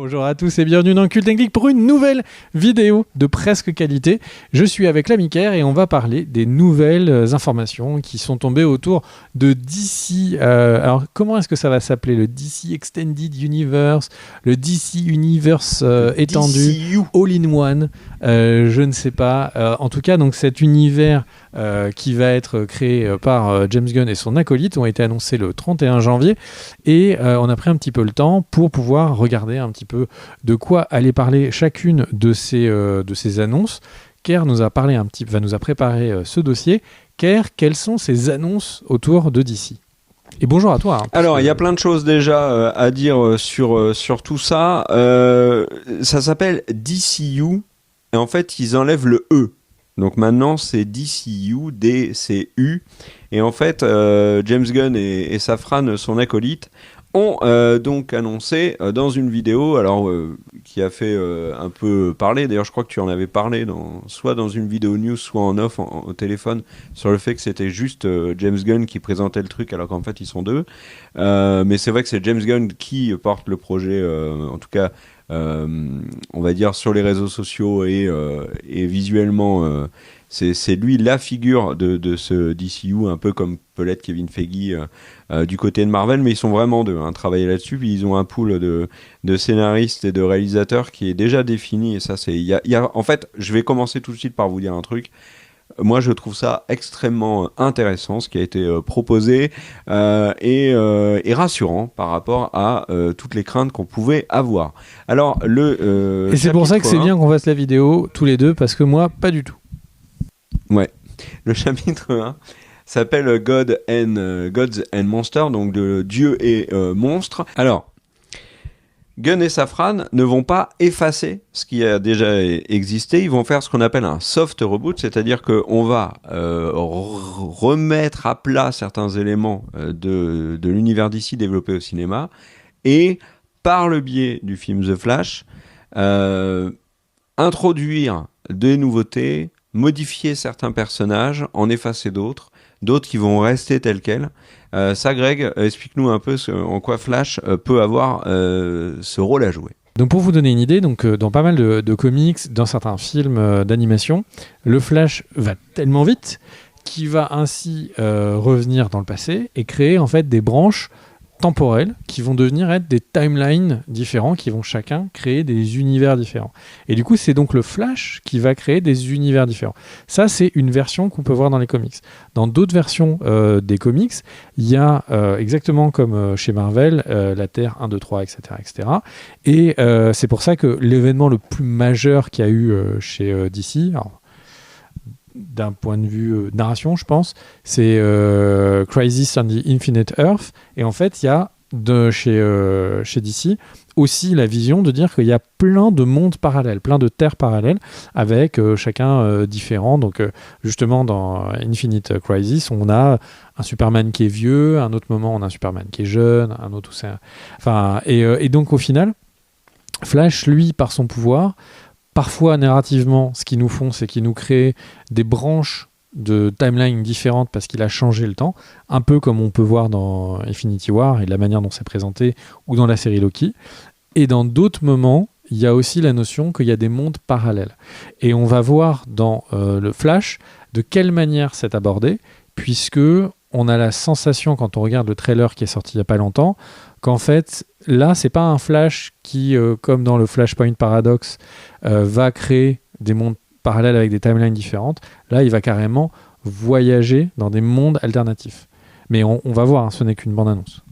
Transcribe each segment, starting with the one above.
Bonjour à tous et bienvenue dans Cult & Geek pour une nouvelle vidéo de presque qualité. Je suis avec l'ami Ker et on va parler des nouvelles informations qui sont tombées autour de DC. Alors comment est-ce que ça va s'appeler? Le DC Extended Universe, le DC Universe étendu, DCU. All-in-One, je ne sais pas. En tout cas, donc cet univers qui va être créé par James Gunn et son acolyte ont été annoncés le 31 janvier et on a pris un petit peu le temps pour pouvoir regarder un petit peu de quoi allait parler chacune de ces annonces. Ker va nous a préparé ce dossier. Ker, quelles sont ces annonces autour de DC? Et bonjour à toi. Alors, il y a plein de choses déjà à dire sur tout ça. Ça s'appelle DCU et en fait, ils enlèvent le E. Donc maintenant, c'est DCU, DCU. Et en fait, James Gunn et Safran, son acolyte, ont donc annoncé dans une vidéo, qui a fait un peu parler. D'ailleurs, je crois que tu en avais parlé soit dans une vidéo news, soit en off au téléphone, sur le fait que c'était juste James Gunn qui présentait le truc, alors qu'en fait, ils sont deux. Mais c'est vrai que c'est James Gunn qui porte le projet, en tout cas, on va dire sur les réseaux sociaux et visuellement. C'est lui la figure de ce DCU, un peu comme peut l'être Kevin Feige du côté de Marvel, mais ils sont vraiment deux, travailler là-dessus. Puis ils ont un pool de scénaristes et de réalisateurs qui est déjà défini. Et ça, en fait, je vais commencer tout de suite par vous dire un truc. Moi, je trouve ça extrêmement intéressant, ce qui a été proposé, et rassurant par rapport à toutes les craintes qu'on pouvait avoir. Alors, et c'est pour ça que c'est bien qu'on fasse la vidéo tous les deux, parce que moi, pas du tout. Ouais. Le chapitre 1 s'appelle Gods and Monsters, donc de Dieu et monstres. Alors, Gunn et Safran ne vont pas effacer ce qui a déjà existé, ils vont faire ce qu'on appelle un soft reboot, c'est-à-dire qu'on va remettre à plat certains éléments de l'univers d'ici développé au cinéma, et par le biais du film The Flash, introduire des nouveautés, modifier certains personnages, en effacer d'autres qui vont rester tels quels. Ça, Greg, explique-nous un peu en quoi Flash peut avoir ce rôle à jouer. Donc pour vous donner une idée, dans pas mal de comics, dans certains films d'animation, le Flash va tellement vite qu'il va ainsi revenir dans le passé et créer en fait des branches temporelles qui vont devenir être des timelines différents, qui vont chacun créer des univers différents. Et du coup, c'est donc le Flash qui va créer des univers différents. Ça, c'est une version qu'on peut voir dans les comics. Dans d'autres versions des comics, il y a, exactement comme chez Marvel, la Terre 1, 2, 3, etc. etc. Et c'est pour ça que l'événement le plus majeur qu'il y a eu chez DC, alors, d'un point de vue narration, je pense, c'est Crisis on the Infinite Earth. Et en fait, il y a chez DC aussi la vision de dire qu'il y a plein de mondes parallèles, plein de terres parallèles, avec chacun différent. Donc, justement, dans Infinite Crisis, on a un Superman qui est vieux, à un autre moment, on a un Superman qui est jeune, un autre où c'est... Enfin, et donc, au final, Flash, lui, par son pouvoir... Parfois, narrativement, ce qu'ils nous font, c'est qu'ils nous créent des branches de timeline différentes parce qu'il a changé le temps, un peu comme on peut voir dans Infinity War et de la manière dont c'est présenté, ou dans la série Loki. Et dans d'autres moments, il y a aussi la notion qu'il y a des mondes parallèles. Et on va voir dans le Flash de quelle manière c'est abordé, puisque on a la sensation, quand on regarde le trailer qui est sorti il n'y a pas longtemps, qu'en fait, là, c'est pas un Flash qui, comme dans le Flashpoint Paradox, va créer des mondes parallèles avec des timelines différentes. Là, il va carrément voyager dans des mondes alternatifs. Mais on va voir, ce n'est qu'une bande-annonce.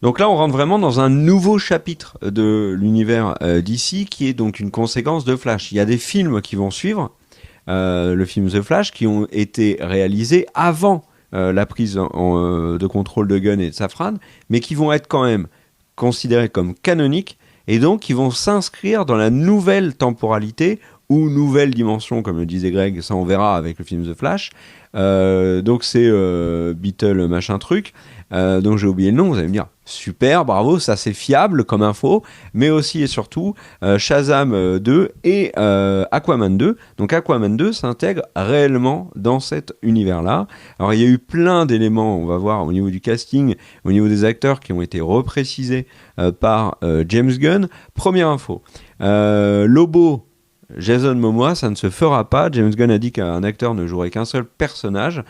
Donc là, on rentre vraiment dans un nouveau chapitre de l'univers DC, qui est donc une conséquence de Flash. Il y a des films qui vont suivre, le film The Flash, qui ont été réalisés avant la prise de contrôle de Gunn et de Safran, mais qui vont être quand même considérés comme canoniques, et donc qui vont s'inscrire dans la nouvelle temporalité ou nouvelle dimension, comme le disait Greg, ça on verra avec le film The Flash. Donc c'est Beetle machin truc. donc j'ai oublié le nom, vous allez me dire, super, bravo, ça c'est fiable comme info, mais aussi et surtout Shazam 2 et Aquaman 2. Donc Aquaman 2 s'intègre réellement dans cet univers-là. Alors il y a eu plein d'éléments, on va voir, au niveau du casting, au niveau des acteurs qui ont été reprécisés par James Gunn. Première info, Lobo, Jason Momoa, ça ne se fera pas. James Gunn a dit qu'un acteur ne jouerait qu'un seul personnage,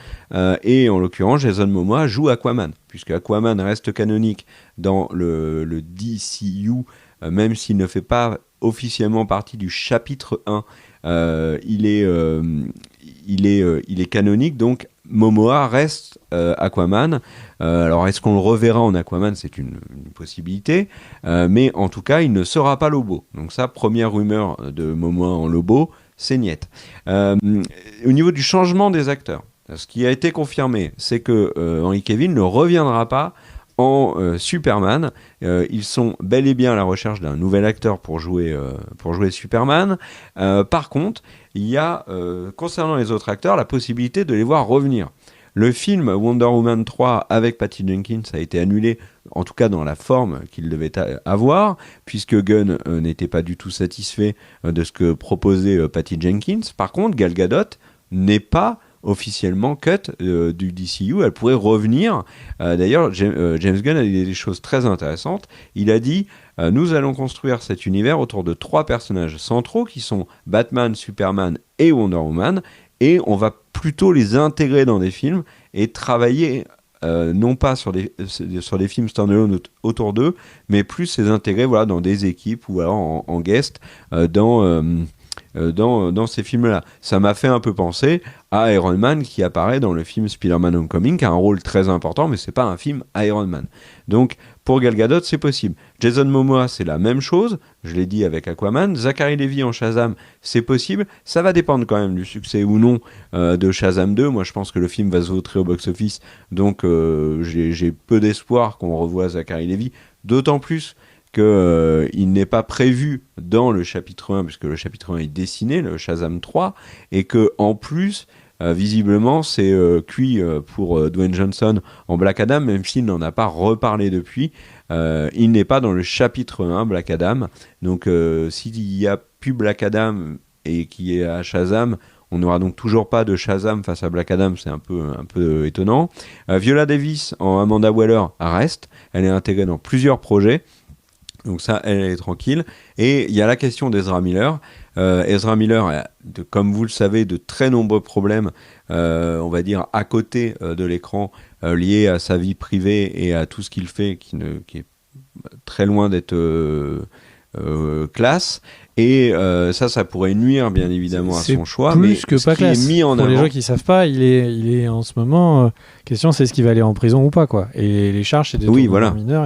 et en l'occurrence, Jason Momoa joue Aquaman, puisque Aquaman reste canonique dans le DCU, même s'il ne fait pas officiellement partie du chapitre 1. Il est canonique, donc Momoa reste Aquaman. Alors est-ce qu'on le reverra en Aquaman? C'est une possibilité, mais en tout cas il ne sera pas Lobo. Donc ça, première rumeur de Momoa en Lobo, c'est niet. Au niveau du changement des acteurs, ce qui a été confirmé, c'est que Henry Cavill ne reviendra pas en Superman. Ils sont bel et bien à la recherche d'un nouvel acteur pour jouer Superman. Par contre, il y a, concernant les autres acteurs, la possibilité de les voir revenir. Le film Wonder Woman 3 avec Patty Jenkins a été annulé, en tout cas dans la forme qu'il devait avoir, puisque Gunn n'était pas du tout satisfait de ce que proposait Patty Jenkins. Par contre, Gal Gadot n'est pas officiellement cut du DCU, elle pourrait revenir. D'ailleurs, James Gunn a dit des choses très intéressantes. Il a dit nous allons construire cet univers autour de 3 personnages centraux qui sont Batman, Superman et Wonder Woman, et on va plutôt les intégrer dans des films et travailler non pas sur des films standalone autour d'eux, mais plus les intégrer dans des équipes ou alors en guest dans ces films-là. Ça m'a fait un peu penser à Iron Man qui apparaît dans le film Spider-Man Homecoming, qui a un rôle très important, mais c'est pas un film Iron Man. Donc pour Gal Gadot, c'est possible. Jason Momoa, c'est la même chose, je l'ai dit avec Aquaman. Zachary Levi en Shazam, c'est possible. Ça va dépendre quand même du succès ou non de Shazam 2. Moi, je pense que le film va se vautrer au box-office, donc j'ai peu d'espoir qu'on revoie Zachary Levi, d'autant plus qu'il n'est pas prévu dans le chapitre 1, puisque le chapitre 1 est dessiné, le Shazam 3, et qu'en plus, visiblement, c'est cuit pour Dwayne Johnson en Black Adam, même s'il n'en a pas reparlé depuis. Il n'est pas dans le chapitre 1, Black Adam. Donc, s'il n'y a plus Black Adam et qu'il y a Shazam, on n'aura donc toujours pas de Shazam face à Black Adam, c'est un peu étonnant. Viola Davis en Amanda Waller reste, elle est intégrée dans plusieurs projets. Donc ça, elle est tranquille. Et il y a la question d'Ezra Miller. Ezra Miller a, comme vous le savez, de très nombreux problèmes, on va dire, à côté de l'écran, liés à sa vie privée et à tout ce qu'il fait, qui est très loin d'être classe. Et ça pourrait nuire, bien évidemment, à son choix. Plus mais que ce pas qui classe. est mis en Pour avant... les gens qui ne savent pas, il est en ce moment... question, c'est est-ce qu'il va aller en prison ou pas, quoi. Et les charges, c'est des tournements mineurs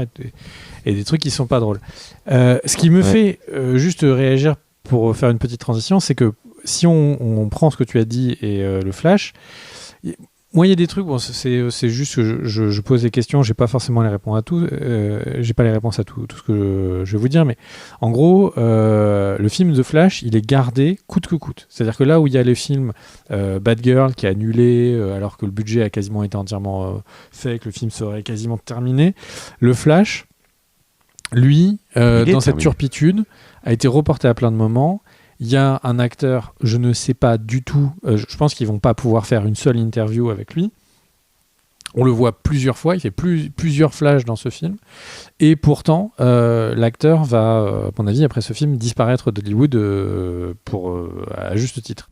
et des trucs qui sont pas drôles. Ce qui me fait juste réagir pour faire une petite transition, c'est que si on prend ce que tu as dit et le Flash, moi il y a des trucs, bon, c'est juste que je pose des questions, j'ai pas forcément les réponses à tout, j'ai pas les réponses à tout ce que je vais vous dire, mais en gros, le film The Flash, il est gardé coûte que coûte. C'est-à-dire que là où il y a le film Batgirl qui est annulé alors que le budget a quasiment été entièrement fait, que le film serait quasiment terminé, le Flash, lui, dans cette turpitude, a été reporté à plein de moments. Il y a un acteur, je ne sais pas du tout, je pense qu'ils vont pas pouvoir faire une seule interview avec lui. On le voit plusieurs fois, il fait plusieurs flashs dans ce film. Et pourtant, l'acteur va, à mon avis, après ce film, disparaître d'Hollywood à juste titre.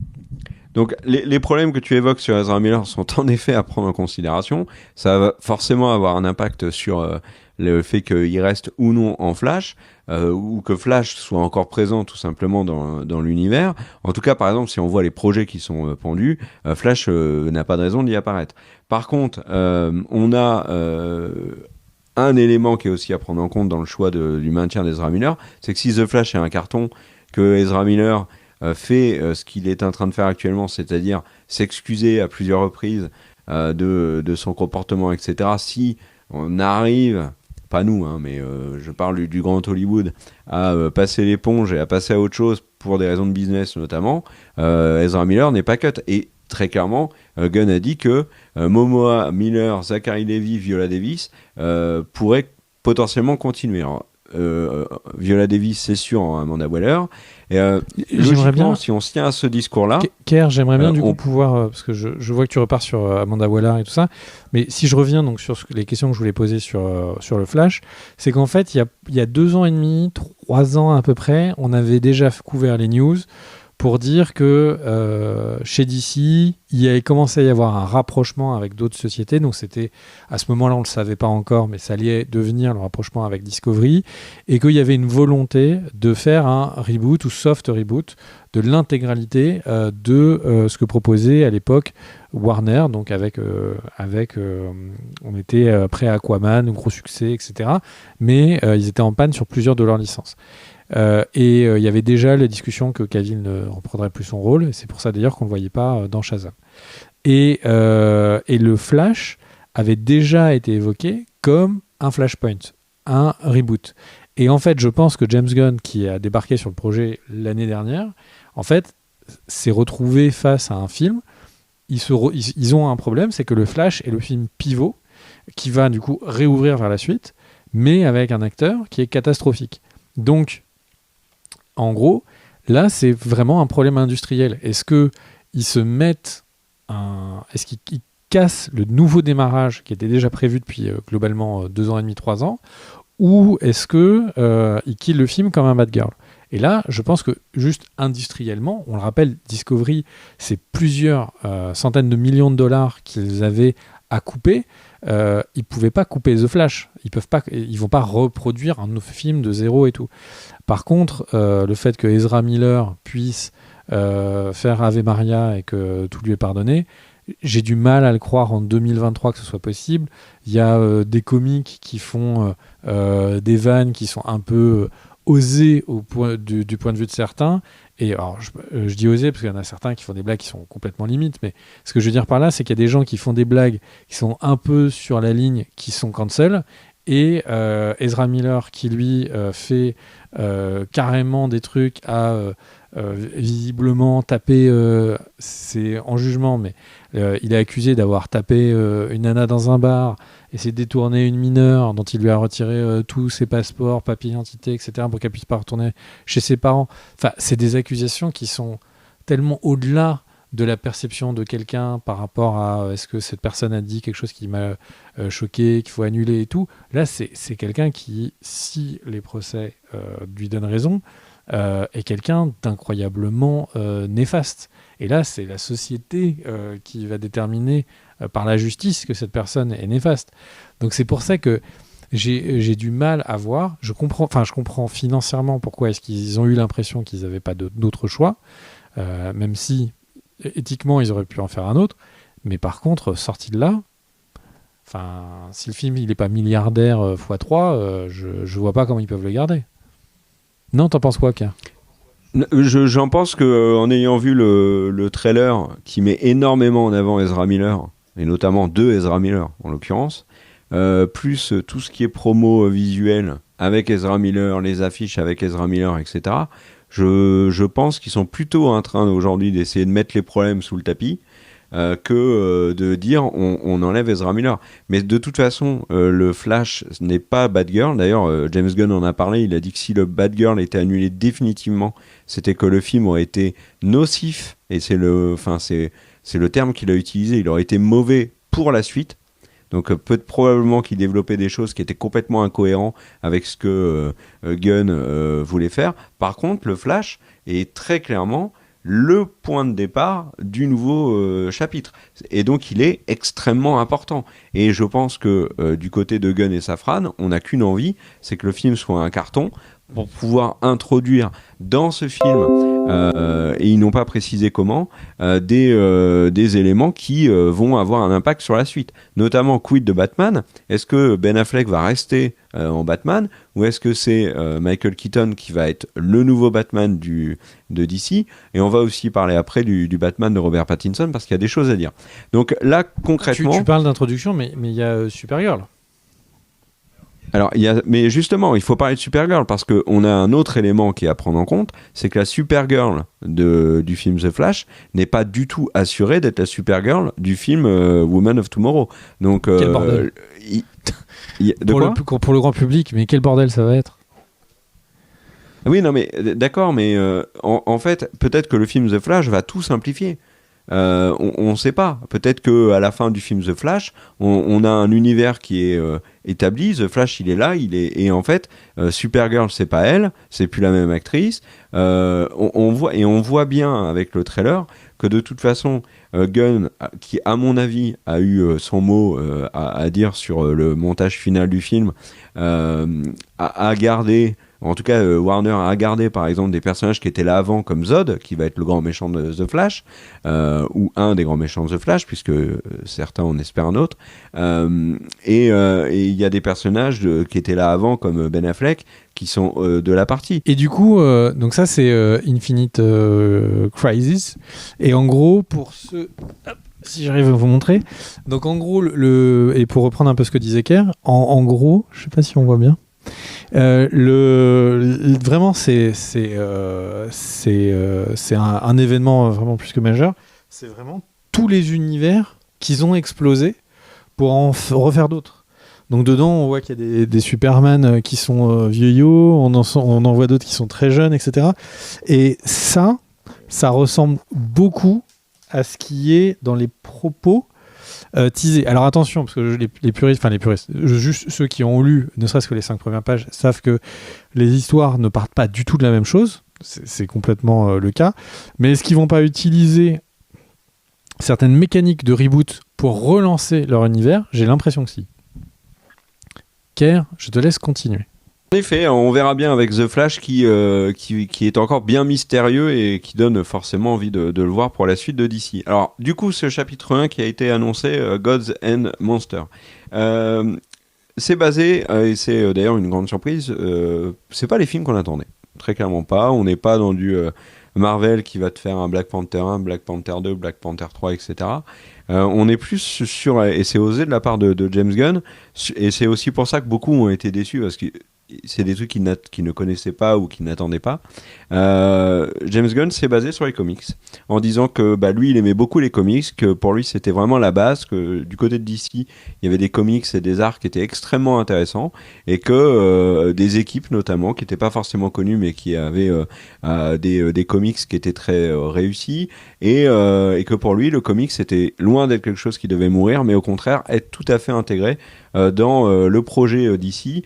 Donc les problèmes que tu évoques sur Ezra Miller sont en effet à prendre en considération. Ça va forcément avoir un impact sur le fait qu'il reste ou non en Flash, ou que Flash soit encore présent tout simplement dans l'univers. En tout cas, par exemple, si on voit les projets qui sont pendus, Flash n'a pas de raison d'y apparaître. Par contre, on a un élément qui est aussi à prendre en compte dans le choix du maintien d'Ezra Miller, c'est que si The Flash est un carton, que Ezra Miller fait ce qu'il est en train de faire actuellement, c'est-à-dire s'excuser à plusieurs reprises de son comportement, etc. Si on arrive, pas nous, mais je parle du grand Hollywood, à passer l'éponge et à passer à autre chose pour des raisons de business notamment, Ezra Miller n'est pas cut. Et très clairement, Gunn a dit que Momoa, Miller, Zachary Levi, Viola Davis pourraient potentiellement continuer. Alors, Viola Davis, c'est sûr, en Amanda Waller. Et, j'aimerais bien, si on se tient à ce discours-là... Kerr, j'aimerais bien du coup pouvoir, parce que je vois que tu repars sur Amanda Waller et tout ça, mais si je reviens donc sur les questions que je voulais poser sur le Flash, c'est qu'en fait, il y a 2 ans et demi, 3 ans à peu près, on avait déjà couvert les news pour dire que chez DC, il avait commencé à y avoir un rapprochement avec d'autres sociétés. Donc c'était, à ce moment-là, on ne le savait pas encore, mais ça allait devenir le rapprochement avec Discovery, et qu'il y avait une volonté de faire un reboot ou soft reboot de l'intégralité de ce que proposait à l'époque Warner. Donc on était après Aquaman, gros succès, etc. Mais ils étaient en panne sur plusieurs de leurs licences. Et il y avait déjà la discussion que Cavill ne reprendrait plus son rôle, et c'est pour ça d'ailleurs qu'on ne le voyait pas dans Shazam. Et le Flash avait déjà été évoqué comme un Flashpoint, un reboot. Et en fait, je pense que James Gunn, qui a débarqué sur le projet l'année dernière, en fait, s'est retrouvé face à un film. Ils ont un problème, c'est que le Flash est le film pivot, qui va du coup réouvrir vers la suite, mais avec un acteur qui est catastrophique. Donc, en gros, là, c'est vraiment un problème industriel. Est-ce qu'ils se mettent est-ce qu'ils cassent le nouveau démarrage qui était déjà prévu depuis globalement 2 ans et demi, 3 ans, ou est-ce qu'ils killent le film comme un bad girl? Et là, je pense que juste industriellement, on le rappelle, Discovery, c'est plusieurs centaines de millions de dollars qu'ils avaient à couper. Ils ne pouvaient pas couper The Flash. Ils vont pas reproduire un nouveau film de zéro et tout. Par contre, le fait que Ezra Miller puisse faire Ave Maria et que tout lui est pardonné, j'ai du mal à le croire en 2023 que ce soit possible. Il y a des comiques qui font des vannes qui sont un peu osées du point de vue de certains. Et alors, je dis osées parce qu'il y en a certains qui font des blagues qui sont complètement limites, mais ce que je veux dire par là, c'est qu'il y a des gens qui font des blagues qui sont un peu sur la ligne, qui sont cancel, et Ezra Miller qui lui fait carrément des trucs à visiblement taper, c'est en jugement, mais il est accusé d'avoir tapé une nana dans un bar, essayer de détourner une mineure dont il lui a retiré tous ses passeports, papiers d'identité, etc., pour qu'elle puisse pas retourner chez ses parents. Enfin, c'est des accusations qui sont tellement au-delà de la perception de quelqu'un par rapport à est-ce que cette personne a dit quelque chose qui m'a choqué, qu'il faut annuler et tout. Là, c'est quelqu'un qui, si les procès lui donnent raison, est quelqu'un d'incroyablement néfaste. Et là, c'est la société qui va déterminer par la justice que cette personne est néfaste. Donc c'est pour ça que j'ai du mal à voir. Je comprends financièrement pourquoi est-ce qu'ils ont eu l'impression qu'ils n'avaient pas d'autre choix, même si éthiquement ils auraient pu en faire un autre. Mais par contre, sorti de là, si le film il n'est pas milliardaire x3, je vois pas comment ils peuvent le garder. Non, t'en penses quoi, Pierre ? J'en pense qu'en ayant vu le trailer qui met énormément en avant Ezra Miller, et notamment 2 Ezra Miller en l'occurrence, plus tout ce qui est promo visuel avec Ezra Miller, les affiches avec Ezra Miller, etc., je pense qu'ils sont plutôt en train aujourd'hui d'essayer de mettre les problèmes sous le tapis que de dire on enlève Ezra Miller. Mais de toute façon, le Flash n'est pas Batgirl. D'ailleurs, James Gunn en a parlé. Il a dit que si le Batgirl était annulé définitivement, c'était que le film aurait été nocif. Et c'est le terme qu'il a utilisé. Il aurait été mauvais pour la suite. Donc probablement qu'il développait des choses qui étaient complètement incohérentes avec ce que Gunn voulait faire. Par contre, le Flash est très clairement le point de départ du nouveau chapitre. Et donc, il est extrêmement important. Et je pense que du côté de Gunn et Safran, on n'a qu'une envie, c'est que le film soit un carton pour pouvoir introduire dans ce film, et ils n'ont pas précisé comment, des éléments qui vont avoir un impact sur la suite. Notamment, quid de Batman ? Est-ce que Ben Affleck va rester en Batman, ou est-ce que c'est Michael Keaton qui va être le nouveau Batman de DC ? Et on va aussi parler après du Batman de Robert Pattinson, parce qu'il y a des choses à dire. Donc là, concrètement... Tu parles d'introduction, mais il y a Supergirl. Alors, mais justement, il faut parler de Supergirl parce qu'on a un autre élément qui est à prendre en compte, c'est que la Supergirl du film The Flash n'est pas du tout assurée d'être la Supergirl du film Woman of Tomorrow. Donc, Quel bordel. Pour le grand public, mais quel bordel ça va être. Oui, non, mais d'accord, mais en fait, peut-être que le film The Flash va tout simplifier. On ne sait pas. Peut-être qu'à la fin du film The Flash, on a un univers qui est établi. The Flash, il est là, et en fait, Supergirl, c'est pas elle, c'est plus la même actrice. On voit bien avec le trailer que de toute façon, Gunn, qui à mon avis a eu son mot à dire sur le montage final du film, a gardé. En tout cas, Warner a gardé par exemple des personnages qui étaient là avant, comme Zod, qui va être le grand méchant de The Flash, ou un des grands méchants de The Flash, puisque certains en espèrent un autre. Et il y a des personnages qui étaient là avant, comme Ben Affleck, qui sont de la partie. Et du coup, donc ça c'est Infinite Crisis. Et en gros, pour ceux... Si j'arrive à vous montrer. Donc en gros, et pour reprendre un peu ce que disait Kerr, en gros, je sais pas si on voit bien. Vraiment, c'est un événement vraiment plus que majeur. C'est vraiment tous les univers qu'ils ont explosé pour en refaire d'autres. Donc dedans, on voit qu'il y a des Superman qui sont vieillots, on en voit d'autres qui sont très jeunes, etc. Et ça ressemble beaucoup à ce qui est dans les propos teasés. Alors attention, parce que les puristes, juste ceux qui ont lu, ne serait-ce que les 5 premières pages, savent que les histoires ne partent pas du tout de la même chose. C'est complètement le cas. Mais est-ce qu'ils vont pas utiliser certaines mécaniques de reboot pour relancer leur univers? J'ai l'impression que si. Kerr, je te laisse continuer. En effet, on verra bien avec The Flash qui est encore bien mystérieux et qui donne forcément envie de le voir pour la suite de DC. Alors, du coup, ce chapitre 1 qui a été annoncé, Gods and Monsters, c'est basé, et c'est d'ailleurs une grande surprise, c'est pas les films qu'on attendait. Très clairement pas. On n'est pas dans du Marvel qui va te faire un Black Panther 1, Black Panther 2, Black Panther 3, etc. On est plus sur, et c'est osé de la part de James Gunn, et c'est aussi pour ça que beaucoup ont été déçus, parce que c'est des trucs qu'ils ne connaissaient pas ou qu'ils n'attendaient pas. James Gunn s'est basé sur les comics, en disant que lui, il aimait beaucoup les comics, que pour lui, c'était vraiment la base, que du côté de DC, il y avait des comics et des arcs qui étaient extrêmement intéressants, et que des équipes, notamment, qui n'étaient pas forcément connues, mais qui avaient des comics qui étaient très réussis, et que pour lui, le comics, c'était loin d'être quelque chose qui devait mourir, mais au contraire, être tout à fait intégré dans le projet DC,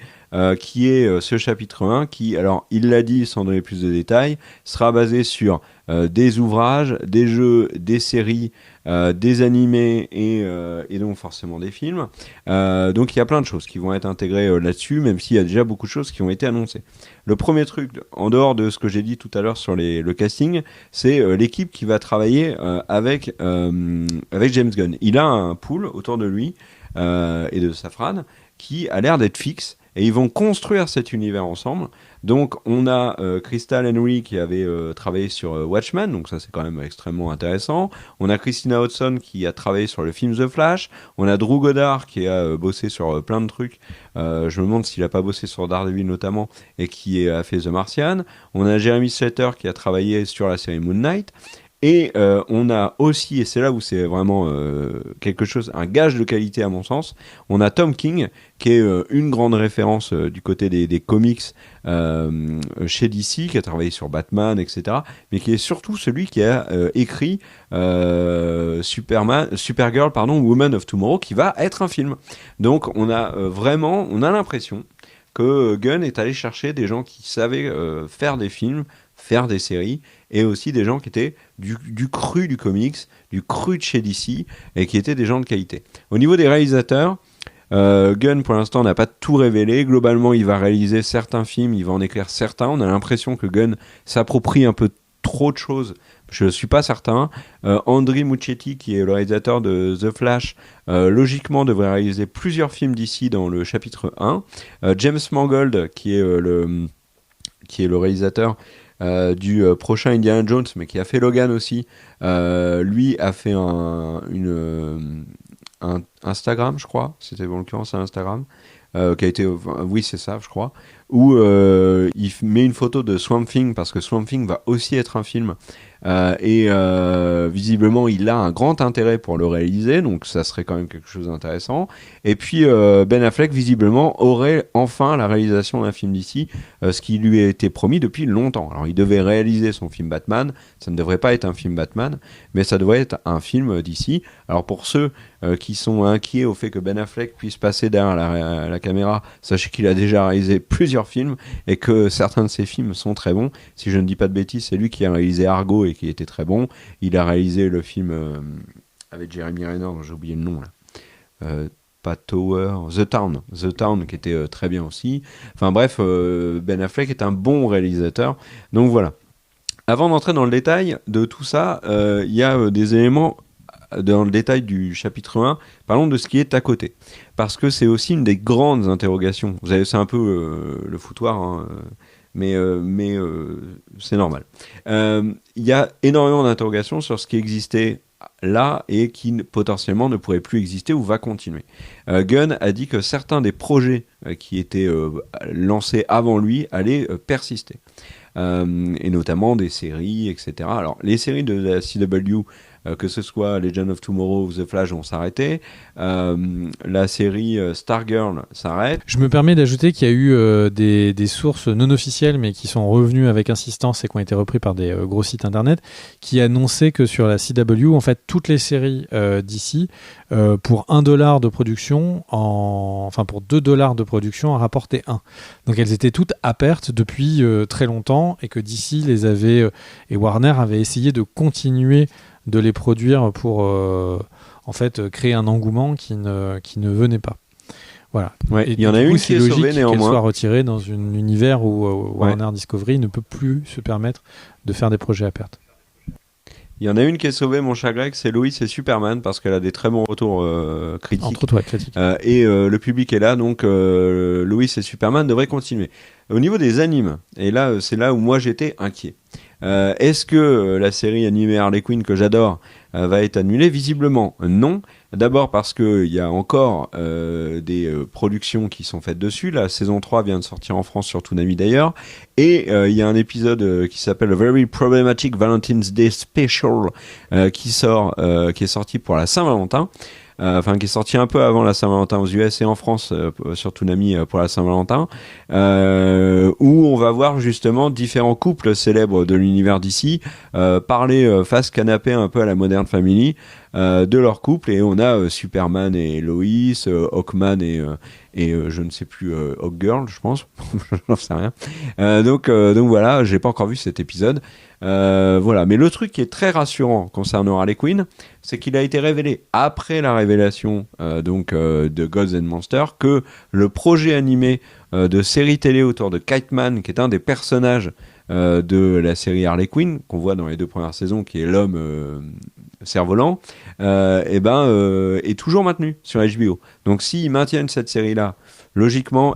qui est ce chapitre 1 qui, alors il l'a dit sans donner plus de détails, sera basé sur des ouvrages, des jeux, des séries, des animés et donc forcément des films. Donc il y a plein de choses qui vont être intégrées là-dessus, même s'il y a déjà beaucoup de choses qui ont été annoncées. Le premier truc, en dehors de ce que j'ai dit tout à l'heure sur le casting, c'est l'équipe qui va travailler avec James Gunn. Il a un pool autour de lui et de Safran qui a l'air d'être fixe, et ils vont construire cet univers ensemble. Donc on a Crystal Henry qui avait travaillé sur Watchmen, donc ça c'est quand même extrêmement intéressant. On a Christina Hodson qui a travaillé sur le film The Flash. On a Drew Goddard qui a bossé sur plein de trucs. Je me demande s'il a pas bossé sur Daredevil notamment, et qui a fait The Martian. On a Jeremy Slater qui a travaillé sur la série Moon Knight. Et on a aussi, et c'est là où c'est vraiment quelque chose, un gage de qualité à mon sens, on a Tom King, qui est une grande référence du côté des comics chez DC, qui a travaillé sur Batman, etc., mais qui est surtout celui qui a écrit Supergirl, Woman of Tomorrow, qui va être un film. Donc on a l'impression que Gunn est allé chercher des gens qui savaient faire des films, faire des séries, et aussi des gens qui étaient du cru du comics, du cru de chez DC, et qui étaient des gens de qualité. Au niveau des réalisateurs, Gunn pour l'instant n'a pas tout révélé. Globalement, il va réaliser certains films, il va en écrire certains. On a l'impression que Gunn s'approprie un peu trop de choses. Je ne suis pas certain. Andrei Muschietti, qui est le réalisateur de The Flash, logiquement devrait réaliser plusieurs films d'ici dans le chapitre 1. James Mangold, qui est le réalisateur du prochain Indiana Jones, mais qui a fait Logan aussi, lui a fait un Instagram, je crois, c'était en l'occurrence un Instagram, qui a été, oui c'est ça je crois, où il met une photo de Swamp Thing parce que Swamp Thing va aussi être un film. Et visiblement il a un grand intérêt pour le réaliser, donc ça serait quand même quelque chose d'intéressant. Et puis Ben Affleck visiblement aurait enfin la réalisation d'un film d'ici, ce qui lui a été promis depuis longtemps. Alors il devait réaliser son film Batman, ça ne devrait pas être un film Batman, mais ça devrait être un film d'ici. Alors pour ceux qui sont inquiets au fait que Ben Affleck puisse passer derrière la caméra, sachez qu'il a déjà réalisé plusieurs films et que certains de ses films sont très bons. Si je ne dis pas de bêtises, c'est lui qui a réalisé Argo et qui était très bon. Il a réalisé le film avec Jeremy Renner, dont j'ai oublié le nom là. Pas Tower, The Town qui était très bien aussi. Enfin bref, Ben Affleck est un bon réalisateur. Donc voilà. Avant d'entrer dans le détail de tout ça, il y a des éléments dans le détail du chapitre 1. Parlons de ce qui est à côté. Parce que c'est aussi une des grandes interrogations. Vous savez, c'est un peu le foutoir, hein, mais c'est normal. Il y a énormément d'interrogations sur ce qui existait là et qui potentiellement ne pourrait plus exister ou va continuer. Gunn a dit que certains des projets qui étaient lancés avant lui allaient persister. Et notamment des séries, etc. Alors, les séries de la CW, que ce soit Legend of Tomorrow ou The Flash, vont s'arrêter. La série Stargirl s'arrête. Je me permets d'ajouter qu'il y a eu des sources non officielles, mais qui sont revenues avec insistance et qui ont été repris par des gros sites internet, qui annonçaient que sur la CW, en fait, toutes les séries d'ici, pour $1 de production, enfin pour $2 de production, en rapportaient 1. Donc elles étaient toutes à perte depuis très longtemps, et que DC les avait, et Warner avait essayé de continuer de les produire pour en fait créer un engouement qui ne venait pas. Voilà. Ouais, et il y en a une qui est sauvée néanmoins. Qu'elle soit retirée dans un univers où Warner Discovery ne peut plus se permettre de faire des projets à perte. Il y en a une qui est sauvée, mon cher Greg, c'est Lois et Superman, parce qu'elle a des très bons retours critiques. Entre autres, ouais, critiques. Et le public est là, donc Lois et Superman devraient continuer. Au niveau des animes, et là, c'est là où moi j'étais inquiet. Est-ce que la série animée Harley Quinn que j'adore va être annulée? Visiblement non. D'abord parce qu'il y a encore des productions qui sont faites dessus. La saison 3 vient de sortir en France sur Toonami d'ailleurs. Et il y a un épisode qui s'appelle A Very Problematic Valentine's Day Special qui est sorti pour la Saint-Valentin. Qui est sorti un peu avant la Saint-Valentin aux US et en France sur Toonami pour la Saint-Valentin, où on va voir justement différents couples célèbres de l'univers d'ici parler face canapé un peu à la Modern Family de leur couple, et on a Superman et Lois, Hawkman et je ne sais plus, Hawkgirl je pense, j'en sais rien. Donc voilà, j'ai pas encore vu cet épisode. Voilà, mais le truc qui est très rassurant concernant Harley Quinn, c'est qu'il a été révélé après la révélation de Gods and Monsters que le projet animé de série télé autour de Kite Man, qui est un des personnages de la série Harley Quinn qu'on voit dans les 2 premières saisons, qui est l'homme cerf-volant, est toujours maintenu sur HBO. Donc s'ils maintiennent cette série-là, logiquement,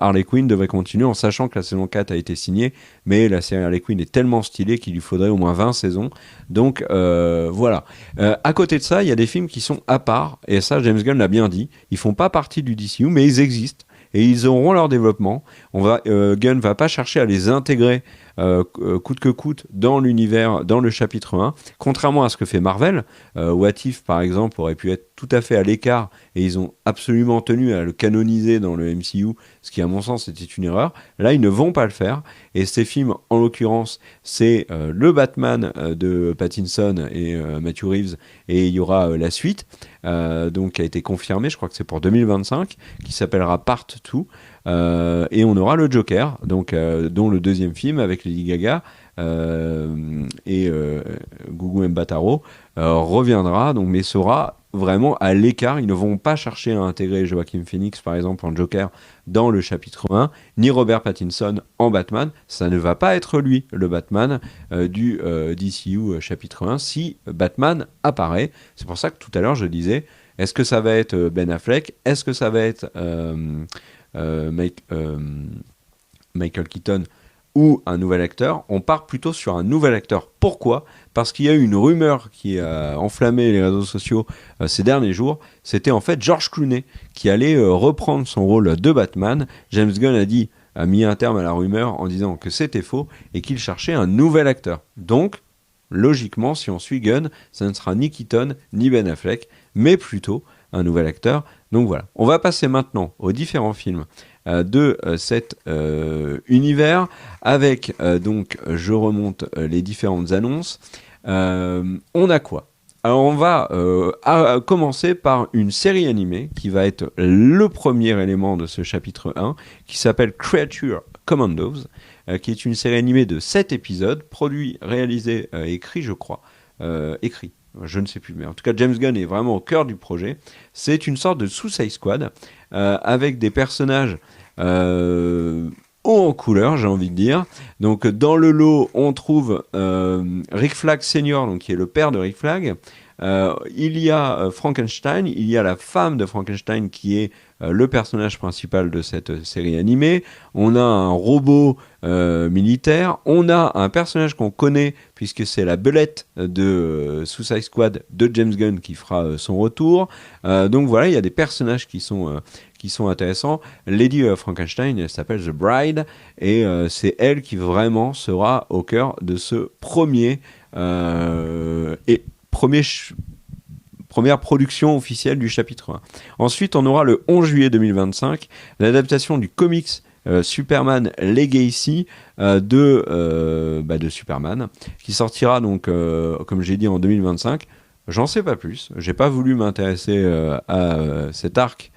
Harley Quinn devrait continuer, en sachant que la saison 4 a été signée, mais la série Harley Quinn est tellement stylée qu'il lui faudrait au moins 20 saisons. Donc voilà. À côté de ça, il y a des films qui sont à part, et ça, James Gunn l'a bien dit, ils font pas partie du DCU, mais ils existent, et ils auront leur développement. Gunn va pas chercher à les intégrer coûte que coûte dans l'univers, dans le chapitre 1, contrairement à ce que fait Marvel. What If par exemple aurait pu être tout à fait à l'écart, et ils ont absolument tenu à le canoniser dans le MCU, ce qui à mon sens était une erreur. Là ils ne vont pas le faire, et ces films en l'occurrence c'est le Batman de Pattinson et Matthew Reeves, et il y aura la suite donc qui a été confirmée, je crois que c'est pour 2025, qui s'appellera Part 2. Et on aura le Joker, donc dont le 2e film avec Lady Gaga et Gugu Mbatha-Raw reviendra, donc, mais sera vraiment à l'écart. Ils ne vont pas chercher à intégrer Joaquin Phoenix par exemple en Joker dans le chapitre 1, ni Robert Pattinson en Batman. Ça ne va pas être lui le Batman du DCU chapitre 1 si Batman apparaît. C'est pour ça que tout à l'heure je disais, est-ce que ça va être Ben Affleck, est-ce que ça va être Michael Keaton? ou un nouvel acteur, on part plutôt sur un nouvel acteur. Pourquoi ? Parce qu'il y a eu une rumeur qui a enflammé les réseaux sociaux ces derniers jours. C'était en fait George Clooney qui allait reprendre son rôle de Batman. James Gunn a mis un terme à la rumeur en disant que c'était faux et qu'il cherchait un nouvel acteur. Donc, logiquement, si on suit Gunn, ça ne sera ni Keaton ni Ben Affleck, mais plutôt un nouvel acteur. Donc voilà, on va passer maintenant aux différents films de cet univers avec, donc je remonte les différentes annonces. On a quoi ? Alors on va commencer par une série animée qui va être le premier élément de ce chapitre 1 qui s'appelle Creature Commandos, qui est une série animée de 7 épisodes, produit, réalisé, écrit je crois, écrit. Je ne sais plus, mais en tout cas James Gunn est vraiment au cœur du projet. C'est une sorte de Suicide Squad avec des personnages haut en couleur, j'ai envie de dire. Donc dans le lot, on trouve Rick Flag Senior, donc qui est le père de Rick Flag. Il y a Frankenstein, il y a la femme de Frankenstein qui est le personnage principal de cette série animée. On a un robot militaire. On a un personnage qu'on connaît puisque c'est la belette de Suicide Squad de James Gunn qui fera son retour. Donc voilà, il y a des personnages qui sont intéressants. Lady Frankenstein, elle s'appelle The Bride et c'est elle qui vraiment sera au cœur de ce première production officielle du chapitre 1. Ensuite, on aura le 11 juillet 2025 l'adaptation du comics Superman Legacy de Superman, qui sortira donc, comme j'ai dit, en 2025. J'en sais pas plus. J'ai pas voulu m'intéresser à cet arc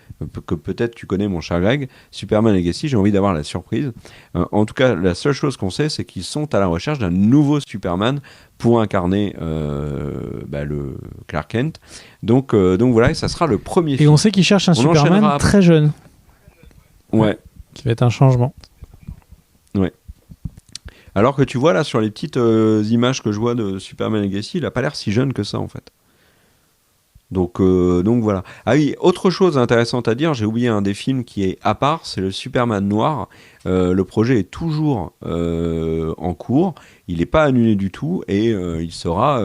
que peut-être tu connais, mon cher Greg. Superman Legacy, j'ai envie d'avoir la surprise. En tout cas, la seule chose qu'on sait, c'est qu'ils sont à la recherche d'un nouveau Superman pour incarner le Clark Kent. Donc voilà, et ça sera le premier film. Et on sait qu'ils cherchent un Superman très jeune. Ouais. Qui va être un changement. Ouais. Alors que tu vois là, sur les petites images que je vois de Superman Legacy, il a pas l'air si jeune que ça en fait. Donc voilà. Ah oui, autre chose intéressante à dire, j'ai oublié un des films qui est à part, c'est le Superman noir. Le projet est toujours en cours, il n'est pas annulé du tout et il sera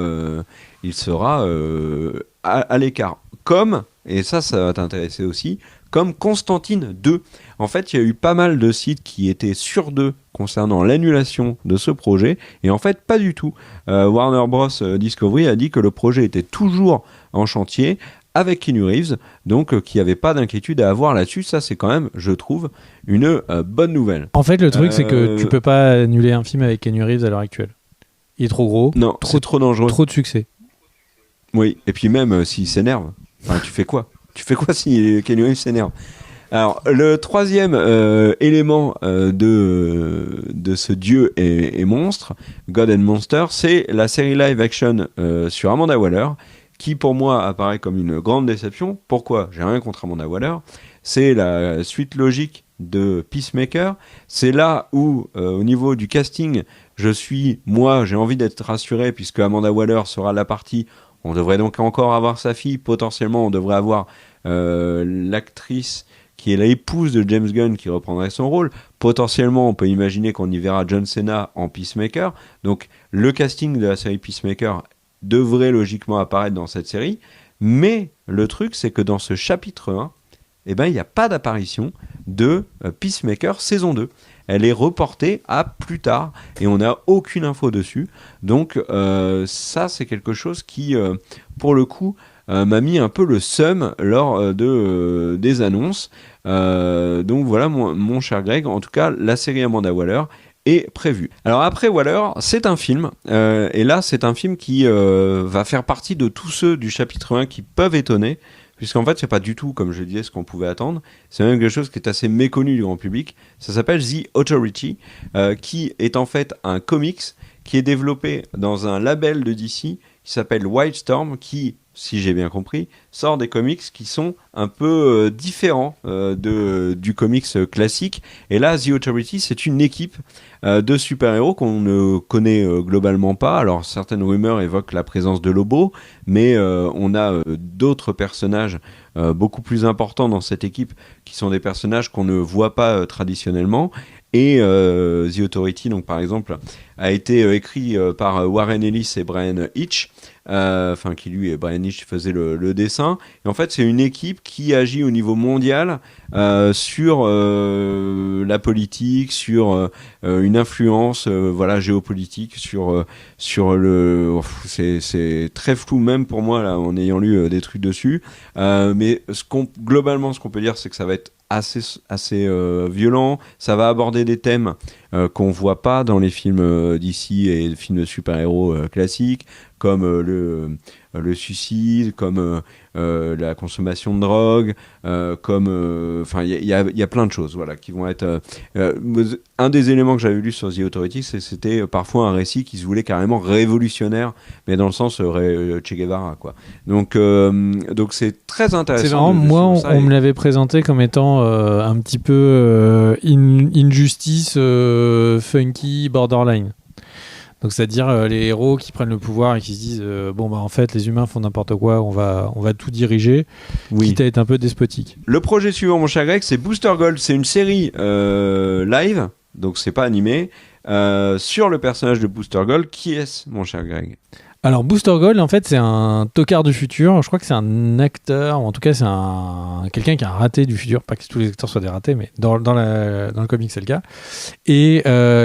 à l'écart. Comme, et ça va t'intéresser aussi, comme Constantine 2. En fait, il y a eu pas mal de sites qui étaient sur d'eux concernant l'annulation de ce projet, et en fait, pas du tout. Warner Bros. Discovery a dit que le projet était toujours en chantier avec Keanu Reeves, donc qu'il n'y avait pas d'inquiétude à avoir là-dessus. Ça, c'est quand même, je trouve, une bonne nouvelle. En fait, le truc, c'est que tu peux pas annuler un film avec Keanu Reeves à l'heure actuelle. Il est trop gros. Non, c'est trop dangereux. Trop de succès. Oui, et puis même s'il s'énerve, tu fais quoi ? Tu fais quoi si Keanu Reeves s'énerve ? Alors, le troisième élément de ce dieu et monstre, God and Monster, c'est la série live action sur Amanda Waller, qui pour moi apparaît comme une grande déception. Pourquoi ? J'ai rien contre Amanda Waller. C'est la suite logique de Peacemaker. C'est là où, au niveau du casting, j'ai envie d'être rassuré, puisque Amanda Waller sera la partie. On devrait donc encore avoir sa fille. Potentiellement, on devrait avoir l'actrice qui est l'épouse de James Gunn qui reprendrait son rôle. Potentiellement, on peut imaginer qu'on y verra John Cena en Peacemaker. Donc, le casting de la série Peacemaker devrait logiquement apparaître dans cette série. Mais le truc, c'est que dans ce chapitre 1, il n'y a pas d'apparition de Peacemaker saison 2. Elle est reportée à plus tard et on n'a aucune info dessus. Donc ça, c'est quelque chose qui, pour le coup, m'a mis un peu le seum lors des annonces. Donc voilà, mon cher Greg, en tout cas, la série Amanda Waller est prévue. Alors après Waller, c'est un film, et là, c'est un film qui va faire partie de tous ceux du chapitre 1 qui peuvent étonner, puisqu'en fait, c'est pas du tout, comme je disais, ce qu'on pouvait attendre. C'est même quelque chose qui est assez méconnu du grand public. Ça s'appelle The Authority, qui est en fait un comics qui est développé dans un label de DC qui s'appelle Wildstorm, qui, si j'ai bien compris, sort des comics qui sont un peu différents du comics classique. Et là, The Authority, c'est une équipe de super-héros qu'on ne connaît globalement pas. Alors, certaines rumeurs évoquent la présence de Lobo, mais on a d'autres personnages beaucoup plus importants dans cette équipe qui sont des personnages qu'on ne voit pas traditionnellement. Et The Authority, donc par exemple, a été écrit par Warren Ellis et Brian Hitch, qui lui et Brian Hitch faisaient le dessin. Et en fait, c'est une équipe qui agit au niveau mondial sur la politique, sur une influence géopolitique, sur le. C'est très flou même pour moi là, en ayant lu des trucs dessus. Mais globalement, ce qu'on peut dire, c'est que ça va être assez violent. Ça va aborder des thèmes qu'on voit pas dans les films d'ici et les films de super-héros classiques, comme le suicide, comme la consommation de drogue, il y a plein de choses qui vont être un des éléments que j'avais lu sur The Authority, c'était parfois un récit qui se voulait carrément révolutionnaire, mais dans le sens Che Guevara, quoi. Donc c'est très intéressant. C'est marrant, moi on me l'avait présenté comme étant un petit peu injustice funky borderline. Donc c'est-à-dire les héros qui prennent le pouvoir et qui se disent en fait les humains font n'importe quoi, on va tout diriger, quitte à être un peu despotique. Le projet suivant, mon cher Greg, c'est Booster Gold. C'est une série live, donc c'est pas animé, sur le personnage de Booster Gold. Qui est-ce, mon cher Greg ? Alors Booster Gold, en fait, c'est un tocard du futur. Je crois que c'est un acteur, ou en tout cas, c'est quelqu'un qui a un raté du futur. Pas que tous les acteurs soient des ratés, mais dans le comic, c'est le cas. Et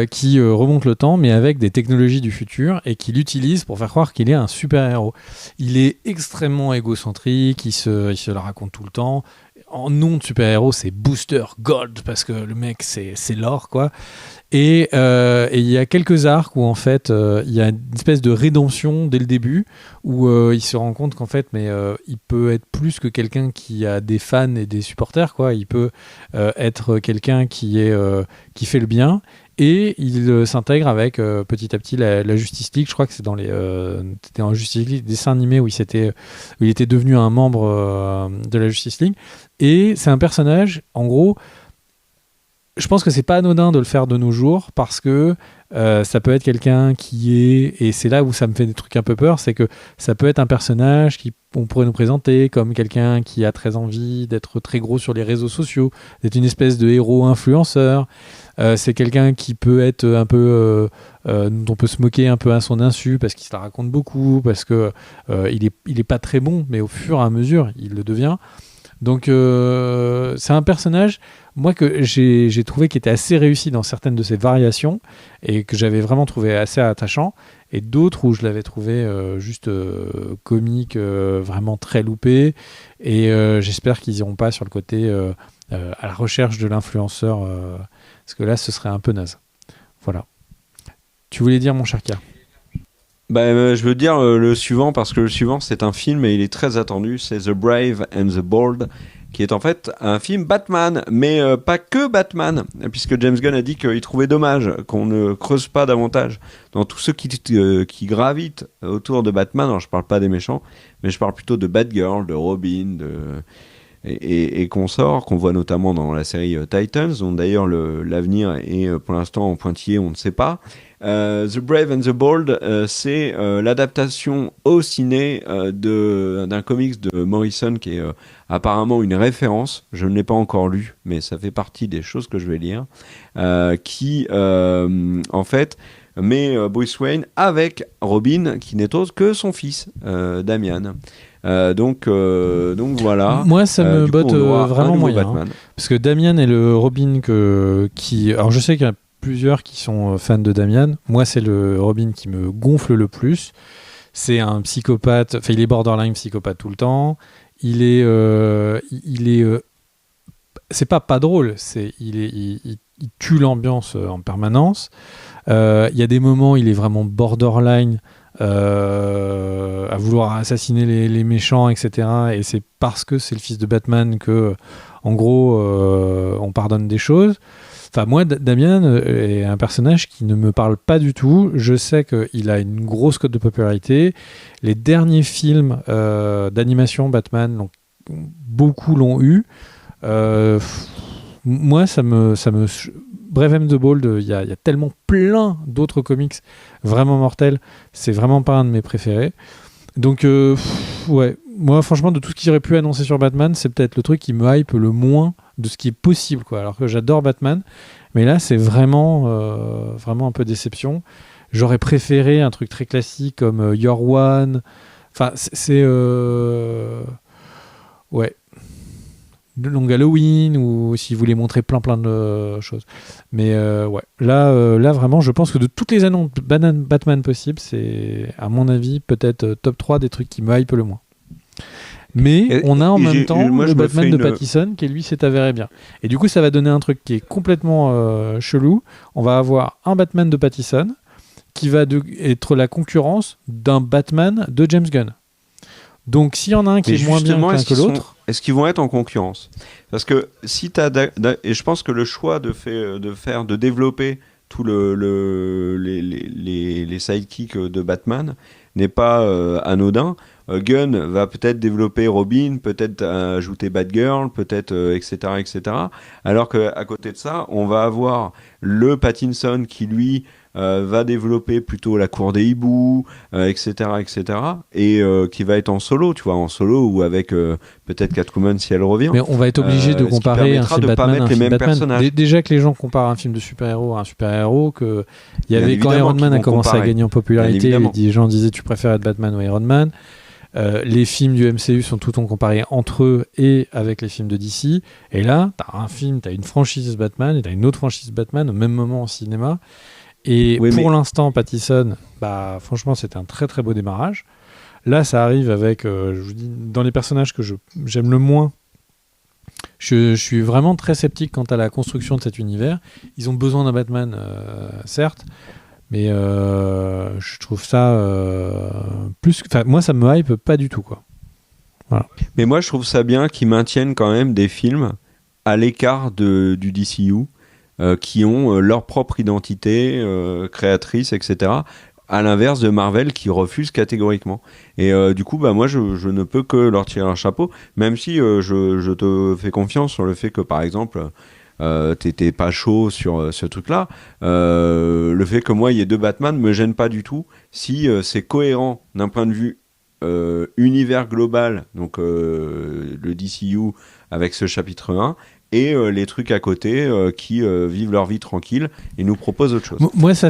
qui remonte le temps, mais avec des technologies du futur, et qui l'utilise pour faire croire qu'il est un super-héros. Il est extrêmement égocentrique, il se la raconte tout le temps. En nom de super-héros, c'est Booster Gold, parce que le mec, c'est l'or, quoi. Et il y a quelques arcs où en fait il y a une espèce de rédemption dès le début où il se rend compte qu'en fait il peut être plus que quelqu'un qui a des fans et des supporters, quoi. Il peut être quelqu'un qui fait le bien, et il s'intègre avec petit à petit la Justice League. Je crois que c'est c'était en Justice League, dessin animé où il était devenu un membre de la Justice League, et c'est un personnage, en gros. Je pense que c'est pas anodin de le faire de nos jours, parce que ça peut être quelqu'un et c'est là où ça me fait des trucs un peu peur, c'est que ça peut être un personnage qu'on pourrait nous présenter comme quelqu'un qui a très envie d'être très gros sur les réseaux sociaux, d'être une espèce de héros influenceur. C'est quelqu'un qui peut être un peu dont on peut se moquer un peu à son insu, parce qu'il se la raconte beaucoup, parce que il est pas très bon, mais au fur et à mesure il le devient. Donc c'est un personnage, moi, que j'ai trouvé qui était assez réussi dans certaines de ses variations, et que j'avais vraiment trouvé assez attachant, et d'autres où je l'avais trouvé juste comique, vraiment très loupé, et j'espère qu'ils iront pas sur le côté à la recherche de l'influenceur, parce que là ce serait un peu naze. Voilà. Tu voulais dire, mon cher Kia ? Je veux dire le suivant, parce que le suivant c'est un film et il est très attendu, c'est The Brave and the Bold, qui est en fait un film Batman, mais pas que Batman, puisque James Gunn a dit qu'il trouvait dommage qu'on ne creuse pas davantage dans tous ceux qui gravitent autour de Batman. Alors je parle pas des méchants, mais je parle plutôt de Batgirl, de Robin, et consorts, qu'on voit notamment dans la série Titans, dont d'ailleurs l'avenir est pour l'instant en pointillé, on ne sait pas. The Brave and the Bold, c'est l'adaptation au ciné d'un comics de Morrison qui est apparemment une référence. Je ne l'ai pas encore lu, mais ça fait partie des choses que je vais lire, qui en fait met Bruce Wayne avec Robin, qui n'est autre que son fils, Damian. Donc voilà. Moi, ça me botte vraiment moyen, hein, parce que Damian est le Robin alors je sais qu'il y a plusieurs qui sont fans de Damian. Moi, c'est le Robin qui me gonfle le plus. C'est un psychopathe, enfin il est borderline psychopathe tout le temps. Il est c'est pas drôle, il tue l'ambiance en permanence. Il y a des moments, il est vraiment borderline, à vouloir assassiner les méchants, etc. Et c'est parce que c'est le fils de Batman que, en gros, on pardonne des choses. Enfin, moi, Damian est un personnage qui ne me parle pas du tout. Je sais qu'il a une grosse cote de popularité. Les derniers films d'animation Batman, beaucoup l'ont eu. Moi, ça me Brave and the Bold, il y a tellement plein d'autres comics vraiment mortels. C'est vraiment pas un de mes préférés. Donc, Ouais, moi franchement de tout ce qu'ils auraient pu annoncer sur Batman, c'est peut-être le truc qui me hype le moins de ce qui est possible, quoi. Alors que j'adore Batman, mais là c'est vraiment un peu déception. J'aurais préféré un truc très classique comme Your One. Enfin, c'est ouais, le Long Halloween, ou s'ils voulaient montrer plein de choses. Mais ouais, là vraiment, je pense que de toutes les annonces Batman possibles, c'est à mon avis peut-être top 3 des trucs qui me hype le moins. Mais on a en même temps le Batman de Pattinson qui lui s'est avéré bien. Et du coup, ça va donner un truc qui est complètement chelou. On va avoir un Batman de Pattinson qui va être la concurrence d'un Batman de James Gunn. Donc s'il y en a un qui est moins bien que l'autre... Est-ce qu'ils vont être en concurrence ? Parce que si tu as... Et je pense que le choix de développer tous les sidekicks de Batman n'est pas anodin. Gunn va peut-être développer Robin, peut-être ajouter Batgirl, peut-être etc., etc. Alors qu'à côté de ça, on va avoir le Pattinson qui lui va développer plutôt la cour des hiboux, etc., etc. Et qui va être en solo, tu vois, en solo ou avec peut-être Catwoman si elle revient. Mais on va être obligé de comparer un film Batman à un film Batman. Déjà que les gens comparent un film de super-héros à un super-héros, que il y avait quand Iron Man a commencé à gagner en popularité, les gens disaient tu préfères être Batman ou Iron Man. Les films du MCU sont tout le temps comparés entre eux et avec les films de DC. Et là, t'as une franchise Batman et t'as une autre franchise Batman au même moment au cinéma. Et oui, pour l'instant, Pattinson, franchement, c'était un très très beau démarrage. Là, ça arrive avec, je vous dis, dans les personnages que j'aime le moins. Je suis vraiment très sceptique quant à la construction de cet univers. Ils ont besoin d'un Batman, certes, mais je trouve ça plus. Enfin, moi, ça me hype pas du tout, quoi. Voilà. Mais moi, je trouve ça bien qu'ils maintiennent quand même des films à l'écart du DCU. Qui ont leur propre identité créatrice, etc. À l'inverse de Marvel qui refuse catégoriquement. Et du coup, moi, je ne peux que leur tirer un chapeau, même si je te fais confiance sur le fait que, par exemple, t'étais pas chaud sur ce truc-là. Le fait que moi, il y ait 2 Batman me gêne pas du tout si c'est cohérent d'un point de vue univers global, donc le DCU avec ce chapitre 1, et les trucs à côté qui vivent leur vie tranquille et nous proposent autre chose.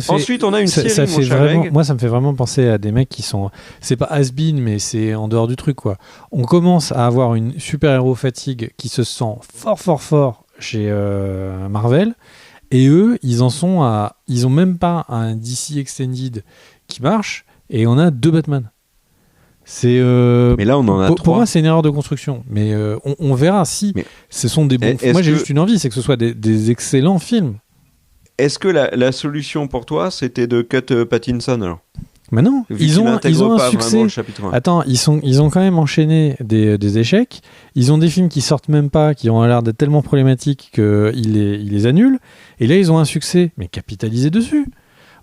Ensuite, on a une série, mon cher Greg. Moi, ça me fait vraiment penser à des mecs qui sont... C'est pas has-been, mais c'est en dehors du truc, quoi. On commence à avoir une super-héros fatigue qui se sent fort chez Marvel, et eux, ils ont même pas un DC Extended qui marche, et on a 2 Batman. Mais là, on en a 3. Pour moi, c'est une erreur de construction. Mais on verra si ce sont des bons films. Moi, j'ai juste une envie, c'est que ce soit des excellents films. Est-ce que la solution pour toi, c'était de cut Pattinson alors ? Mais non, ils ont un succès. Attends, ils ont quand même enchaîné des échecs. Ils ont des films qui sortent même pas, qui ont l'air d'être tellement problématiques qu'ils les annulent. Et là, ils ont un succès. Mais capitalisez dessus.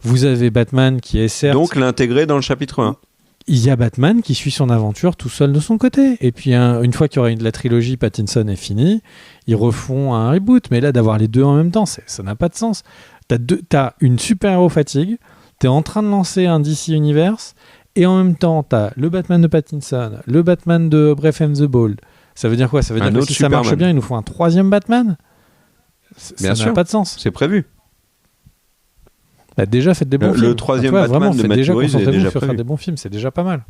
Vous avez Batman qui est certes... Donc l'intégrer dans le chapitre 1. Il y a Batman qui suit son aventure tout seul de son côté. Et puis, une fois qu'il y aura la trilogie Pattinson est finie, ils refont un reboot. Mais là, d'avoir les deux en même temps, ça n'a pas de sens. T'as une super-héros fatigue, t'es en train de lancer un DC Universe, et en même temps, t'as le Batman de Pattinson, le Batman de Brave and the Bold. Ça veut dire quoi ? Ça veut dire que si ça marche bien, il nous faut un 3e Batman ? Ça n'a pas de sens. C'est prévu. Déjà, faites des bons films. Le 3e Batman de Matt Reeves est déjà prévu. Faire des bons films, c'est déjà pas mal.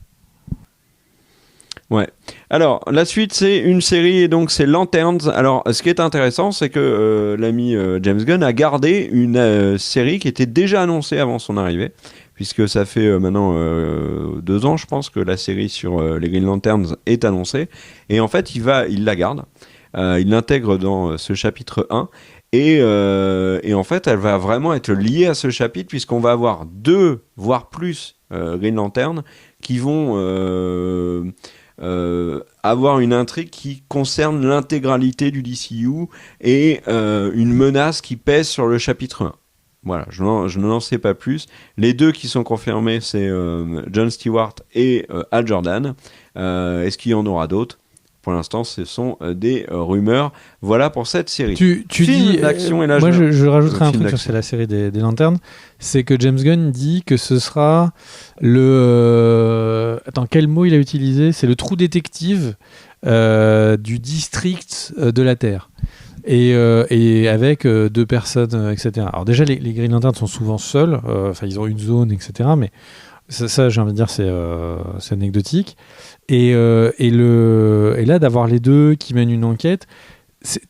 Ouais. Alors, la suite, c'est une série, et donc c'est Lanterns. Alors, ce qui est intéressant, c'est que l'ami James Gunn a gardé une série qui était déjà annoncée avant son arrivée, puisque ça fait maintenant 2 ans, je pense, que la série sur les Green Lanterns est annoncée. Et en fait, il la garde. Il l'intègre dans ce chapitre 1. Et en fait, elle va vraiment être liée à ce chapitre, puisqu'on va avoir 2, voire plus, Green Lantern qui vont avoir une intrigue qui concerne l'intégralité du DCU et une menace qui pèse sur le chapitre 1. Voilà, je n'en sais pas plus. Les 2 qui sont confirmés, c'est John Stewart et Hal Jordan. Est-ce qu'il y en aura d'autres ? Pour l'instant, ce sont des rumeurs. Voilà pour cette série. Tu Film dis d'action et là, moi je rajouterai un film truc sur d'action. la série des lanternes, c'est que James Gunn dit que ce sera attends, quel mot il a utilisé? C'est le trou détective du district de la Terre. Et avec deux personnes, etc. Alors déjà, les Green Lanterns sont souvent seuls, enfin ils ont une zone, etc. Mais ça j'ai envie de dire, c'est anecdotique. Et là, d'avoir les deux qui mènent une enquête,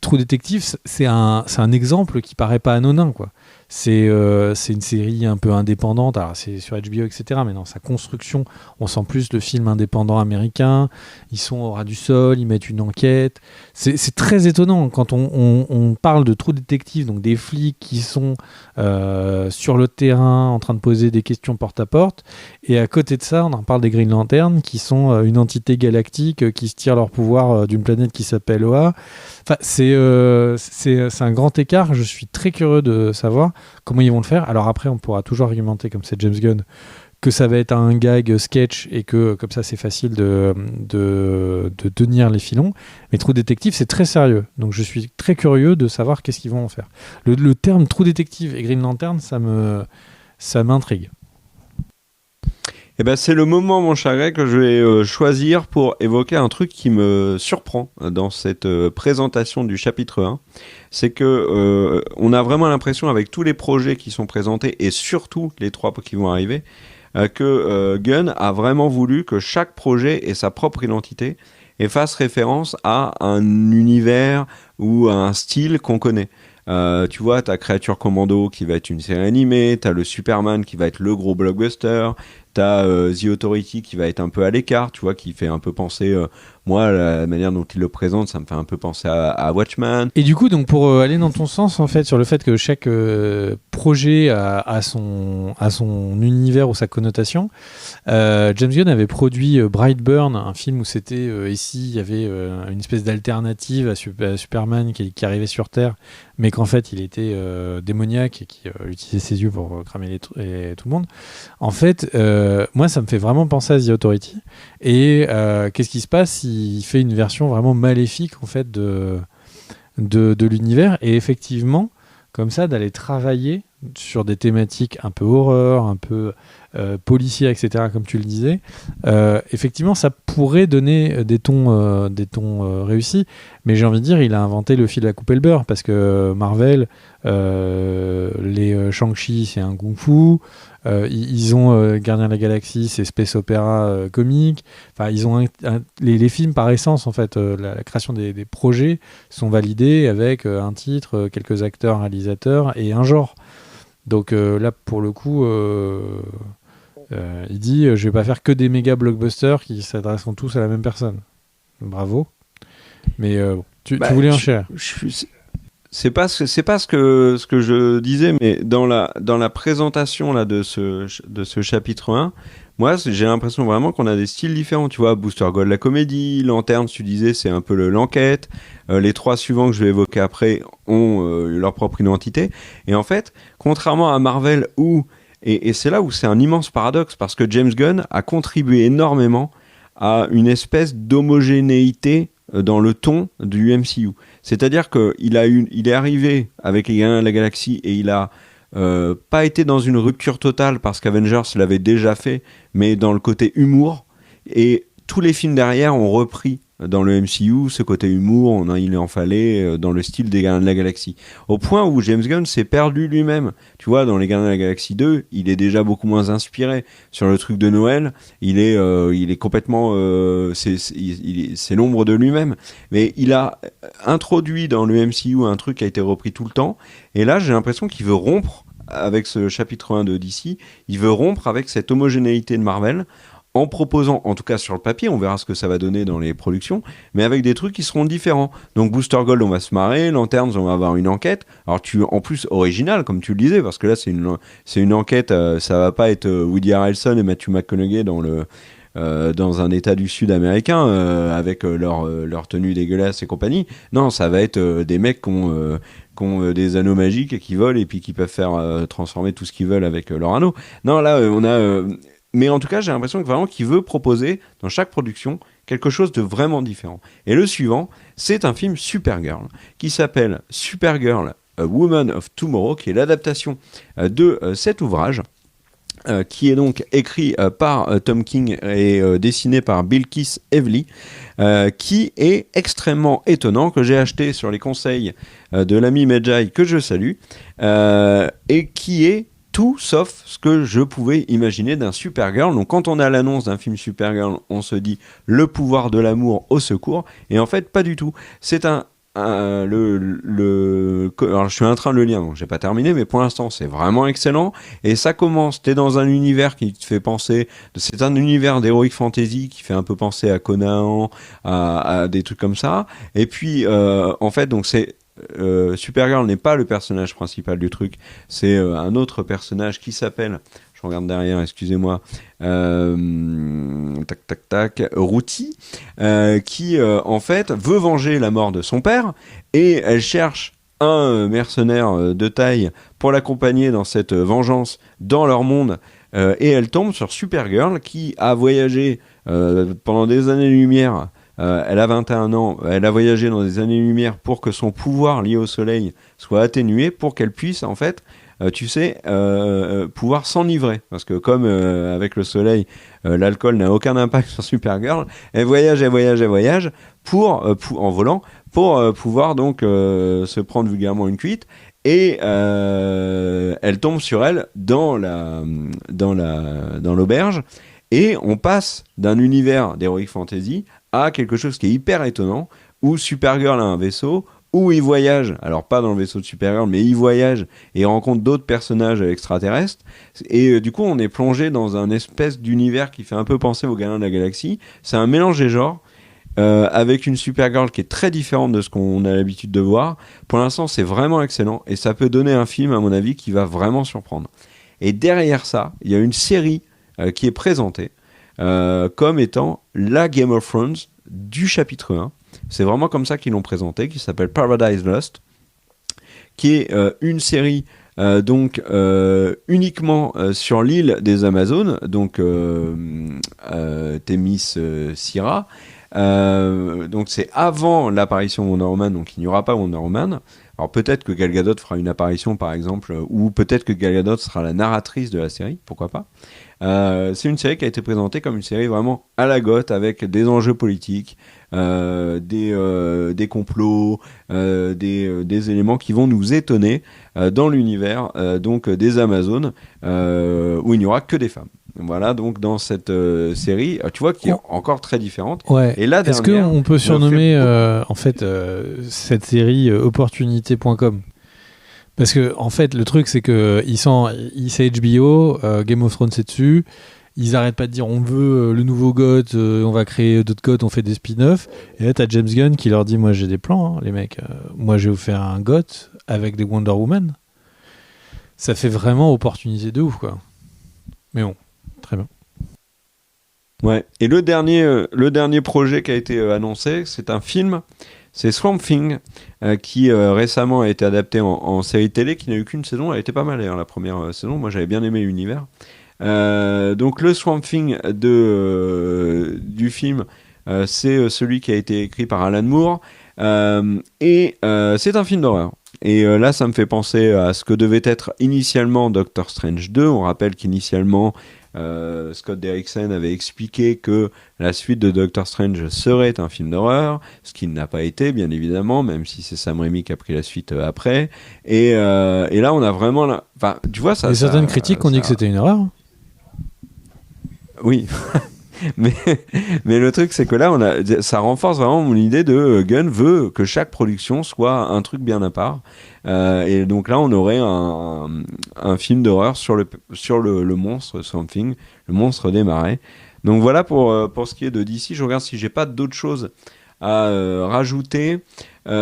True Detective, c'est un exemple qui paraît pas anodin, quoi. C'est une série un peu indépendante, alors c'est sur HBO, etc. Mais dans sa construction, on sent plus le film indépendant américain. Ils sont au ras du sol, ils mettent une enquête. C'est très étonnant quand on parle de True Detective, donc des flics qui sont sur le terrain en train de poser des questions porte à porte. Et à côté de ça, on en parle des Green Lanterns qui sont une entité galactique qui se tire leur pouvoir d'une planète qui s'appelle Oa. Enfin, c'est un grand écart. Je suis très curieux de savoir comment ils vont le faire. Alors après, on pourra toujours argumenter, comme c'est James Gunn, que ça va être un gag sketch et que comme ça, c'est facile de tenir les filons. Mais True Detective, c'est très sérieux. Donc je suis très curieux de savoir qu'est-ce qu'ils vont en faire. Le terme True Detective et Green Lantern, ça m'intrigue. Eh ben, c'est le moment, mon cher Greg, que je vais choisir pour évoquer un truc qui me surprend dans cette présentation du chapitre 1. C'est que on a vraiment l'impression, avec tous les projets qui sont présentés, et surtout les 3 qui vont arriver, que Gunn a vraiment voulu que chaque projet ait sa propre identité et fasse référence à un univers ou à un style qu'on connaît. Tu vois, t'as Creature Commando qui va être une série animée, t'as le Superman qui va être le gros blockbuster, t'as The Authority qui va être un peu à l'écart, tu vois, qui fait un peu penser, moi, la manière dont il le présente, ça me fait un peu penser à Watchmen. Et du coup, donc pour aller dans ton sens, en fait, sur le fait que chaque projet a son univers ou sa connotation, James Gunn avait produit Brightburn, un film où c'était ici, il y avait une espèce d'alternative à Superman qui arrivait sur Terre, mais qu'en fait, il était démoniaque et qui utilisait ses yeux pour cramer tout le monde. En fait, moi, ça me fait vraiment penser à The Authority. Et qu'est-ce qui se passe? Il fait une version vraiment maléfique, en fait, de l'univers. Et effectivement, comme ça, d'aller travailler sur des thématiques un peu horreur, un peu policier, etc., comme tu le disais, effectivement, ça pourrait donner des tons réussis. Mais j'ai envie de dire, il a inventé le fil à couper le beurre, parce que Marvel, les Shang-Chi, c'est un kung-fu. Ils ont Gardien de la Galaxie, c'est space opéra comique. Enfin, ils ont les films par essence, en fait, la création des projets sont validés avec un titre, quelques acteurs, réalisateurs et un genre. Donc là, pour le coup, il dit je vais pas faire que des méga blockbusters qui s'adresseront tous à la même personne. Bravo. Mais bon, tu voulais enchaîner. C'est pas ce que je disais, mais dans la présentation là de ce chapitre 1, moi j'ai l'impression vraiment qu'on a des styles différents. Tu vois, Booster Gold la comédie, Lanterne, tu disais c'est un peu l'enquête. Les 3 suivants que je vais évoquer après ont leur propre identité. Et en fait, contrairement à Marvel et c'est là où c'est un immense paradoxe, parce que James Gunn a contribué énormément à une espèce d'homogénéité dans le ton du MCU. C'est-à-dire qu'il est arrivé avec les Gardiens de la Galaxie et il a pas été dans une rupture totale parce qu'Avengers l'avait déjà fait, mais dans le côté humour. Et tous les films derrière ont repris dans le MCU ce côté humour, il en fallait dans le style des Gardiens de la Galaxie. Au point où James Gunn s'est perdu lui-même. Tu vois, dans les Gardiens de la Galaxie 2, il est déjà beaucoup moins inspiré. Sur le truc de Noël, il est complètement... c'est l'ombre de lui-même. Mais il a introduit dans le MCU un truc qui a été repris tout le temps. Et là, j'ai l'impression qu'il veut rompre avec ce chapitre 1 de DC. Il veut rompre avec cette homogénéité de Marvel, en proposant, en tout cas sur le papier, on verra ce que ça va donner dans les productions, mais avec des trucs qui seront différents. Donc Booster Gold, on va se marrer, Lanterns, on va avoir une enquête. Alors en plus original, comme tu le disais, parce que là c'est une enquête, ça va pas être Woody Harrelson et Matthew McConaughey dans un état du sud américain avec leur tenue dégueulasse et compagnie. Non, ça va être des mecs qui ont des anneaux magiques et qui volent et puis qui peuvent faire transformer tout ce qu'ils veulent avec leurs anneaux. Non, là on a... mais en tout cas, j'ai l'impression que vraiment qu'il veut proposer dans chaque production quelque chose de vraiment différent. Et le suivant, c'est un film Supergirl qui s'appelle Supergirl, A Woman of Tomorrow, qui est l'adaptation de cet ouvrage. Qui est donc écrit par Tom King et dessiné par Bilquis Evely, qui est extrêmement étonnant, que j'ai acheté sur les conseils de l'ami Medjay, que je salue, et qui est tout sauf ce que je pouvais imaginer d'un Supergirl. Donc quand on a l'annonce d'un film Supergirl, on se dit le pouvoir de l'amour au secours, et en fait pas du tout. C'est alors je suis en train de le lire, donc j'ai pas terminé, mais pour l'instant c'est vraiment excellent. Et ça commence, t'es dans un univers qui te fait penser, c'est un univers d'heroic fantasy qui fait un peu penser à Conan, à des trucs comme ça. Et puis en fait, donc Supergirl n'est pas le personnage principal du truc, c'est un autre personnage qui s'appelle, je regarde derrière, excusez-moi, Ruti, qui en fait veut venger la mort de son père, et elle cherche un mercenaire de taille pour l'accompagner dans cette vengeance dans leur monde, et elle tombe sur Supergirl qui a voyagé pendant des années-lumière. Elle a 21 ans, elle a voyagé dans des années-lumière pour que son pouvoir lié au soleil soit atténué, pour qu'elle puisse en fait pouvoir s'enivrer. Parce que comme avec le soleil, l'alcool n'a aucun impact sur Supergirl, elle voyage en volant, pour pouvoir donc se prendre vulgairement une cuite. Et elle tombe sur elle dans l'auberge. Et on passe d'un univers d'heroic fantasy à quelque chose qui est hyper étonnant, où Supergirl a un vaisseau, où il voyage, alors pas dans le vaisseau de Supergirl, mais il voyage et rencontre d'autres personnages extraterrestres, et du coup on est plongé dans un espèce d'univers qui fait un peu penser aux Gardiens de la Galaxie. C'est un mélange des genres, avec une Supergirl qui est très différente de ce qu'on a l'habitude de voir. Pour l'instant c'est vraiment excellent, et ça peut donner un film à mon avis qui va vraiment surprendre. Et derrière ça, il y a une série qui est présentée comme étant la Game of Thrones du chapitre 1. C'est vraiment comme ça qu'ils l'ont présenté, qui s'appelle Paradise Lost, qui est une série uniquement sur l'île des Amazones, donc Thémis Syrah. Donc c'est avant l'apparition de Wonder Woman, donc il n'y aura pas Wonder Woman. Alors peut-être que Gal Gadot fera une apparition par exemple, ou peut-être que Gal Gadot sera la narratrice de la série, pourquoi pas. C'est une série qui a été présentée comme une série vraiment à la Goth, avec des enjeux politiques, des complots, des éléments qui vont nous étonner dans l'univers donc des Amazones, où il n'y aura que des femmes. Voilà, donc dans cette série, tu vois, qui est encore très différente. Ouais. Et là, est-ce qu'on peut surnommer en fait cette série opportunité.com? Parce que en fait, le truc c'est que c'est HBO, Game of Thrones c'est dessus. Ils arrêtent pas de dire on veut le nouveau GOT, on va créer d'autres GOT, on fait des spin-offs. Et là, t'as James Gunn qui leur dit moi j'ai des plans, hein, les mecs. Moi je vais vous faire un GOT avec des Wonder Woman. Ça fait vraiment opportunité de ouf, quoi. Mais bon, très bien. Ouais. Et le dernier projet qui a été annoncé, c'est un film. C'est Swamp Thing, qui récemment a été adapté en série télé, qui n'a eu qu'une saison. Elle était pas mal d'ailleurs, la première saison. Moi j'avais bien aimé l'univers. Donc le Swamp Thing du film, c'est celui qui a été écrit par Alan Moore, et c'est un film d'horreur. Et là ça me fait penser à ce que devait être initialement Doctor Strange 2. On rappelle qu'initialement Scott Derrickson avait expliqué que la suite de Doctor Strange serait un film d'horreur, ce qui n'a pas été bien évidemment, même si c'est Sam Raimi qui a pris la suite après. Et là on a vraiment enfin, tu vois ça. Et certaines critiques ont dit que c'était une horreur. Oui. mais le truc c'est que là ça renforce vraiment mon idée de Gunn veut que chaque production soit un truc bien à part, et donc là on aurait un film d'horreur sur le monstre Something, le monstre des marais. Donc voilà pour ce qui est de DC. Je regarde si j'ai pas d'autres choses à rajouter. Ah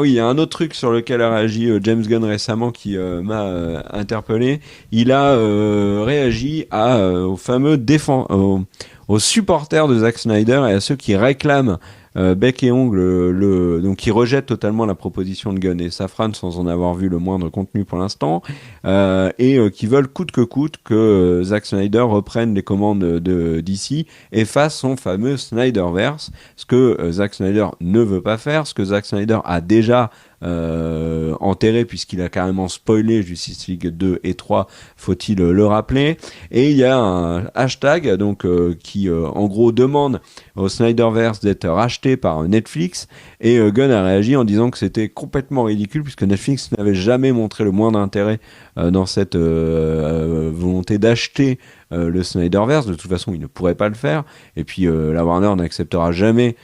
oui, il y a un autre truc sur lequel a réagi James Gunn récemment qui m'a interpellé. Il a réagi aux fameux aux supporters de Zack Snyder et à ceux qui réclament bec et ongle, donc il rejette totalement la proposition de Gunn et Safran sans en avoir vu le moindre contenu pour l'instant, et qui veulent coûte que Zack Snyder reprenne les commandes de DC et fasse son fameux Snyderverse, ce que Zack Snyder ne veut pas faire, ce que Zack Snyder a déjà enterré puisqu'il a carrément spoilé Justice League 2 et 3, faut-il le rappeler. Et il y a un hashtag donc qui en gros demande au Snyderverse d'être racheté par Netflix, et Gunn a réagi en disant que c'était complètement ridicule puisque Netflix n'avait jamais montré le moindre intérêt dans cette volonté d'acheter le Snyderverse. De toute façon, il ne pourrait pas le faire, et puis la Warner n'acceptera jamais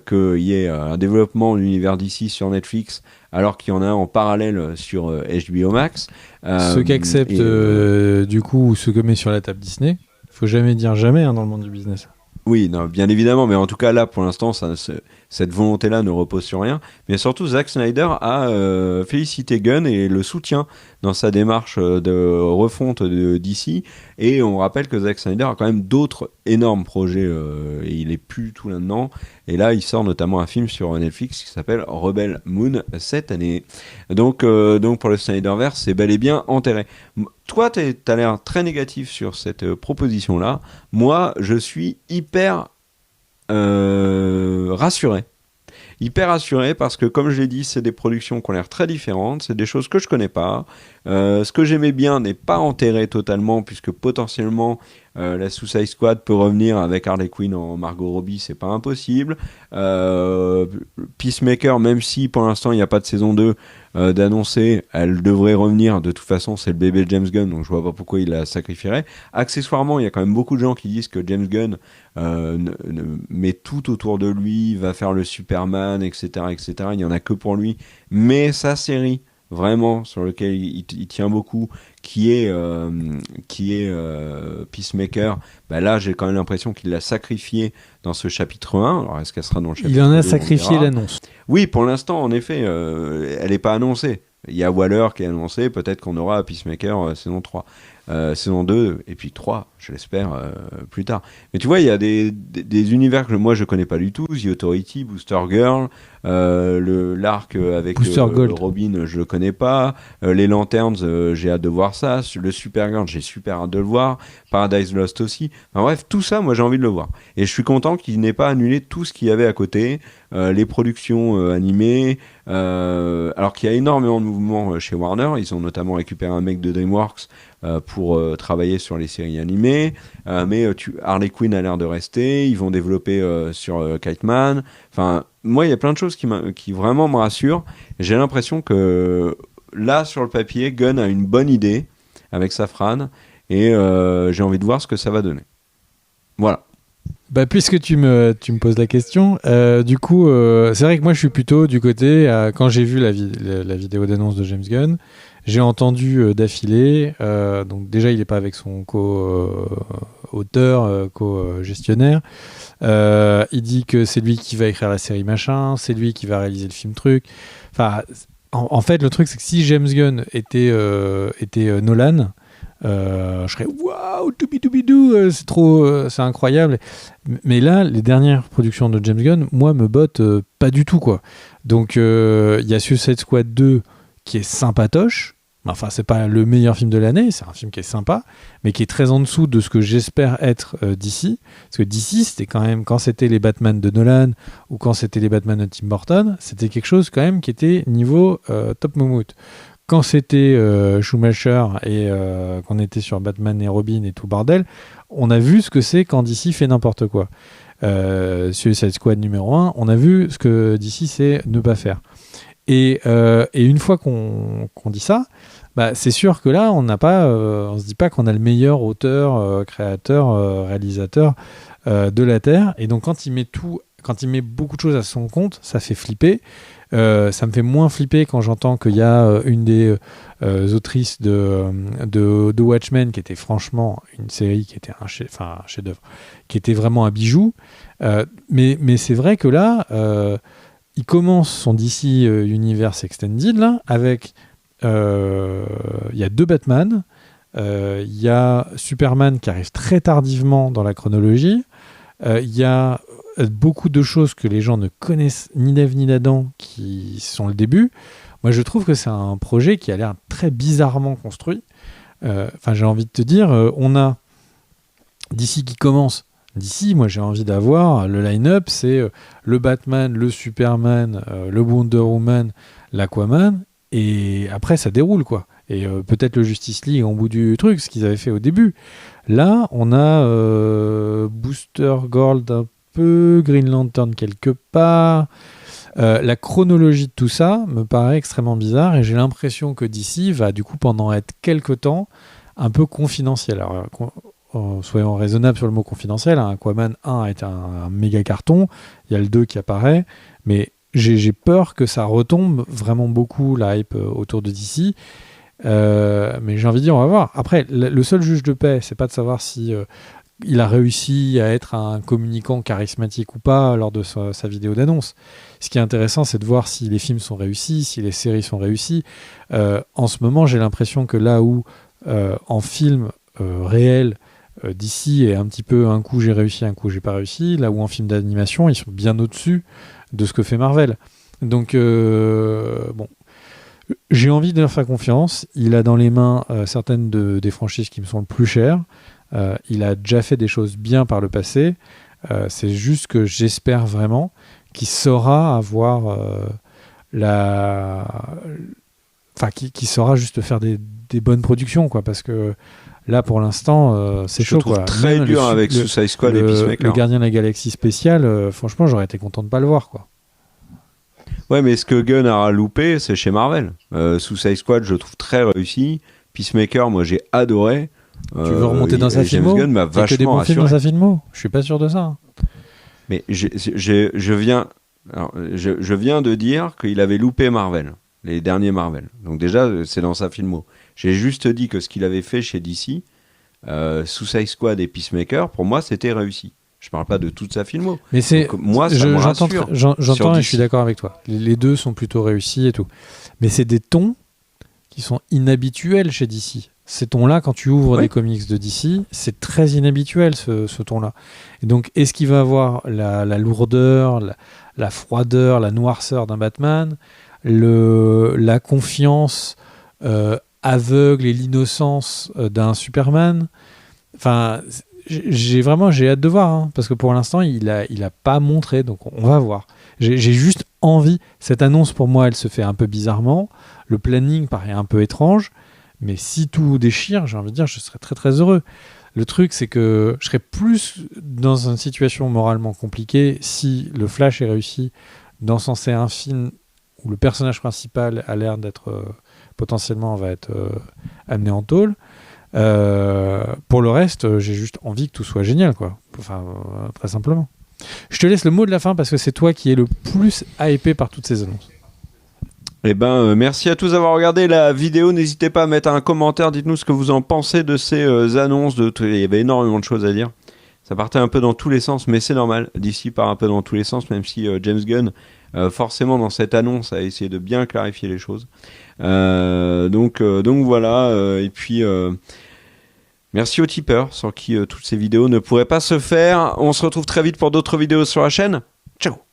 qu'il y ait un développement de l'univers d'ici sur Netflix alors qu'il y en a un en parallèle sur HBO Max. Ceux qui acceptent du coup, ou ceux que met sur la table Disney, faut jamais dire jamais dans le monde du business. Oui, non, bien évidemment, mais en tout cas là, pour l'instant, cette volonté-là ne repose sur rien. Mais surtout, Zack Snyder a félicité Gunn et le soutient dans sa démarche de refonte de DC. Et on rappelle que Zack Snyder a quand même d'autres énormes projets, et il est plus tout là-dedans. Et là, il sort notamment un film sur Netflix qui s'appelle Rebel Moon cette année. Donc pour le Snyderverse, c'est bel et bien enterré. Toi, t'as l'air très négatif sur cette proposition-là. Moi, je suis hyper rassuré. Hyper rassuré parce que, comme je l'ai dit, c'est des productions qui ont l'air très différentes, c'est des choses que je connais pas. Ce que j'aimais bien n'est pas enterré totalement, puisque potentiellement la Suicide Squad peut revenir avec Harley Quinn en Margot Robbie, c'est pas impossible. Peacemaker, même si pour l'instant il n'y a pas de saison 2 d'annoncer, elle devrait revenir. De toute façon, c'est le bébé de James Gunn, donc je vois pas pourquoi il la sacrifierait. Accessoirement, il y a quand même beaucoup de gens qui disent que James Gunn met tout autour de lui, va faire le Superman, etc., etc. Il y en a que pour lui, mais sa série vraiment sur lequel il tient beaucoup, qui est Peacemaker, bah là j'ai quand même l'impression qu'il l'a sacrifié dans ce chapitre 1. Alors est-ce qu'elle sera dans le chapitre 2? Il en a sacrifié l'annonce. Oui, pour l'instant en effet, elle n'est pas annoncée. Il y a Waller qui est annoncé, peut-être qu'on aura Peacemaker saison 3. Saison 2 et puis 3, je l'espère, plus tard. Mais tu vois, il y a des univers que moi je connais pas du tout. The Authority, Booster Girl, l'arc avec Robin, je le connais pas. Les Lanterns, j'ai hâte de voir ça. Le Supergirl, j'ai super hâte de le voir. Paradise Lost aussi. Enfin, bref, tout ça, moi j'ai envie de le voir. Et je suis content qu'il n'ait pas annulé tout ce qu'il y avait à côté, les productions animées. Alors qu'il y a énormément de mouvements chez Warner. Ils ont notamment récupéré un mec de DreamWorks pour travailler sur les séries animées, mais Harley Quinn a l'air de rester, ils vont développer sur Kite Man. Enfin, moi il y a plein de choses qui vraiment me rassurent. J'ai l'impression que là sur le papier, Gunn a une bonne idée avec Safran, et j'ai envie de voir ce que ça va donner. Voilà. Bah, puisque tu me poses la question, du coup, c'est vrai que moi je suis plutôt du côté, quand j'ai vu la vidéo d'annonce de James Gunn, j'ai entendu d'affilée, donc déjà il n'est pas avec son co-auteur, co-gestionnaire, il dit que c'est lui qui va écrire la série machin, c'est lui qui va réaliser le film truc. Enfin, en fait le truc c'est que si James Gunn était Nolan, je serais waouh, doubidou, c'est trop, c'est incroyable. Mais là, les dernières productions de James Gunn, moi, me bottent pas du tout, quoi. Donc, il y a Suicide Squad 2 qui est sympatoche. Enfin, c'est pas le meilleur film de l'année, c'est un film qui est sympa, mais qui est très en dessous de ce que j'espère être DC. Parce que DC, c'était quand même, quand c'était les Batman de Nolan ou quand c'était les Batman de Tim Burton, c'était quelque chose quand même qui était niveau top moumoute. Quand c'était Schumacher et qu'on était sur Batman et Robin et tout bordel, on a vu ce que c'est quand DC fait n'importe quoi. Suicide Squad numéro 1, on a vu ce que DC sait ne pas faire. Et une fois qu'on dit ça, bah, c'est sûr que là, on se dit pas qu'on a le meilleur auteur, créateur, réalisateur de la Terre. Et donc quand il met beaucoup de choses à son compte, ça fait flipper. Ça me fait moins flipper quand j'entends qu'il y a une des autrices de Watchmen qui était franchement une série qui était un chef-d'œuvre, qui était vraiment un bijou. Mais c'est vrai que là, il commence son DC Universe Extended là, avec il y a 2 Batman, il y a Superman qui arrive très tardivement dans la chronologie, il y a beaucoup de choses que les gens ne connaissent ni d'Ève ni d'Adam, qui sont le début. Moi, je trouve que c'est un projet qui a l'air très bizarrement construit. Enfin, j'ai envie de te dire, on a DC qui commence. DC, moi, j'ai envie d'avoir le line-up, c'est le Batman, le Superman, le Wonder Woman, l'Aquaman, et après, ça déroule, quoi. Et peut-être le Justice League en bout du truc, ce qu'ils avaient fait au début. Là, on a Booster Gold un peu, Green Lantern quelque part. La chronologie de tout ça me paraît extrêmement bizarre et j'ai l'impression que DC va du coup pendant être quelque temps un peu confidentiel. Alors, soyons raisonnables sur le mot confidentiel, hein. Aquaman 1 a été un méga carton, il y a le 2 qui apparaît, mais j'ai peur que ça retombe vraiment beaucoup la hype autour de DC. Mais j'ai envie de dire, on va voir. Après, le seul juge de paix, c'est pas de savoir si il a réussi à être un communicant charismatique ou pas lors de sa vidéo d'annonce. Ce qui est intéressant, c'est de voir si les films sont réussis, si les séries sont réussies. En ce moment, j'ai l'impression que là où en film réel, DC est un petit peu un coup j'ai réussi, un coup j'ai pas réussi, là où en film d'animation, ils sont bien au-dessus de ce que fait Marvel. Donc, bon. J'ai envie de leur faire confiance. Il a dans les mains certaines des franchises qui me sont le plus chères. Il a déjà fait des choses bien par le passé. C'est juste que j'espère vraiment qu'il saura avoir qu'il saura juste faire des bonnes productions, quoi. Parce que là, pour l'instant, c'est chaud, quoi. Très même dur avec Suicide Squad et Peacemaker. Le Gardien de la Galaxie spécial, franchement, j'aurais été content de pas le voir, quoi. Ouais, mais ce que Gunn a loupé, c'est chez Marvel. Suicide Squad, je trouve très réussi. Peacemaker, moi, j'ai adoré. Tu veux remonter dans sa filmo? James Gunn m'a vachement que des bons films dans sa filmo? Je suis pas sûr de ça. Mais je viens de dire qu'il avait loupé Marvel, les derniers Marvel. Donc déjà, c'est dans sa filmo. J'ai juste dit que ce qu'il avait fait chez DC, Suicide Squad et Peacemaker, pour moi, c'était réussi. Je parle pas de toute sa filmo. Mais c'est, donc, moi, ça me rassure. J'entends et je suis d'accord avec toi. Les deux sont plutôt réussis et tout. Mais c'est des tons qui sont inhabituels chez DC. Ces tons-là, quand tu ouvres des comics de DC, c'est très inhabituel ce ton-là. Et donc, est-ce qu'il va avoir la lourdeur, la froideur, la noirceur d'un Batman, la confiance aveugle et l'innocence d'un Superman? Enfin, j'ai hâte de voir, hein, parce que pour l'instant, il a pas montré, donc on va voir. J'ai juste envie. Cette annonce, pour moi, elle se fait un peu bizarrement. Le planning paraît un peu étrange. Mais si tout déchire, j'ai envie de dire, je serais très très heureux. Le truc, c'est que je serais plus dans une situation moralement compliquée si le Flash est réussi d'encenser un film où le personnage principal a l'air d'être potentiellement va être amené en tôle. Pour le reste, j'ai juste envie que tout soit génial, quoi. Enfin, très simplement. Je te laisse le mot de la fin parce que c'est toi qui es le plus hypé par toutes ces annonces. Eh ben, merci à tous d'avoir regardé la vidéo. N'hésitez pas à mettre un commentaire. Dites-nous ce que vous en pensez de ces annonces. Il y avait énormément de choses à dire. Ça partait un peu dans tous les sens, mais c'est normal. DC part un peu dans tous les sens, même si James Gunn, forcément, dans cette annonce, a essayé de bien clarifier les choses. Donc voilà. Et puis, merci aux tipeurs, sans qui toutes ces vidéos ne pourraient pas se faire. On se retrouve très vite pour d'autres vidéos sur la chaîne. Ciao!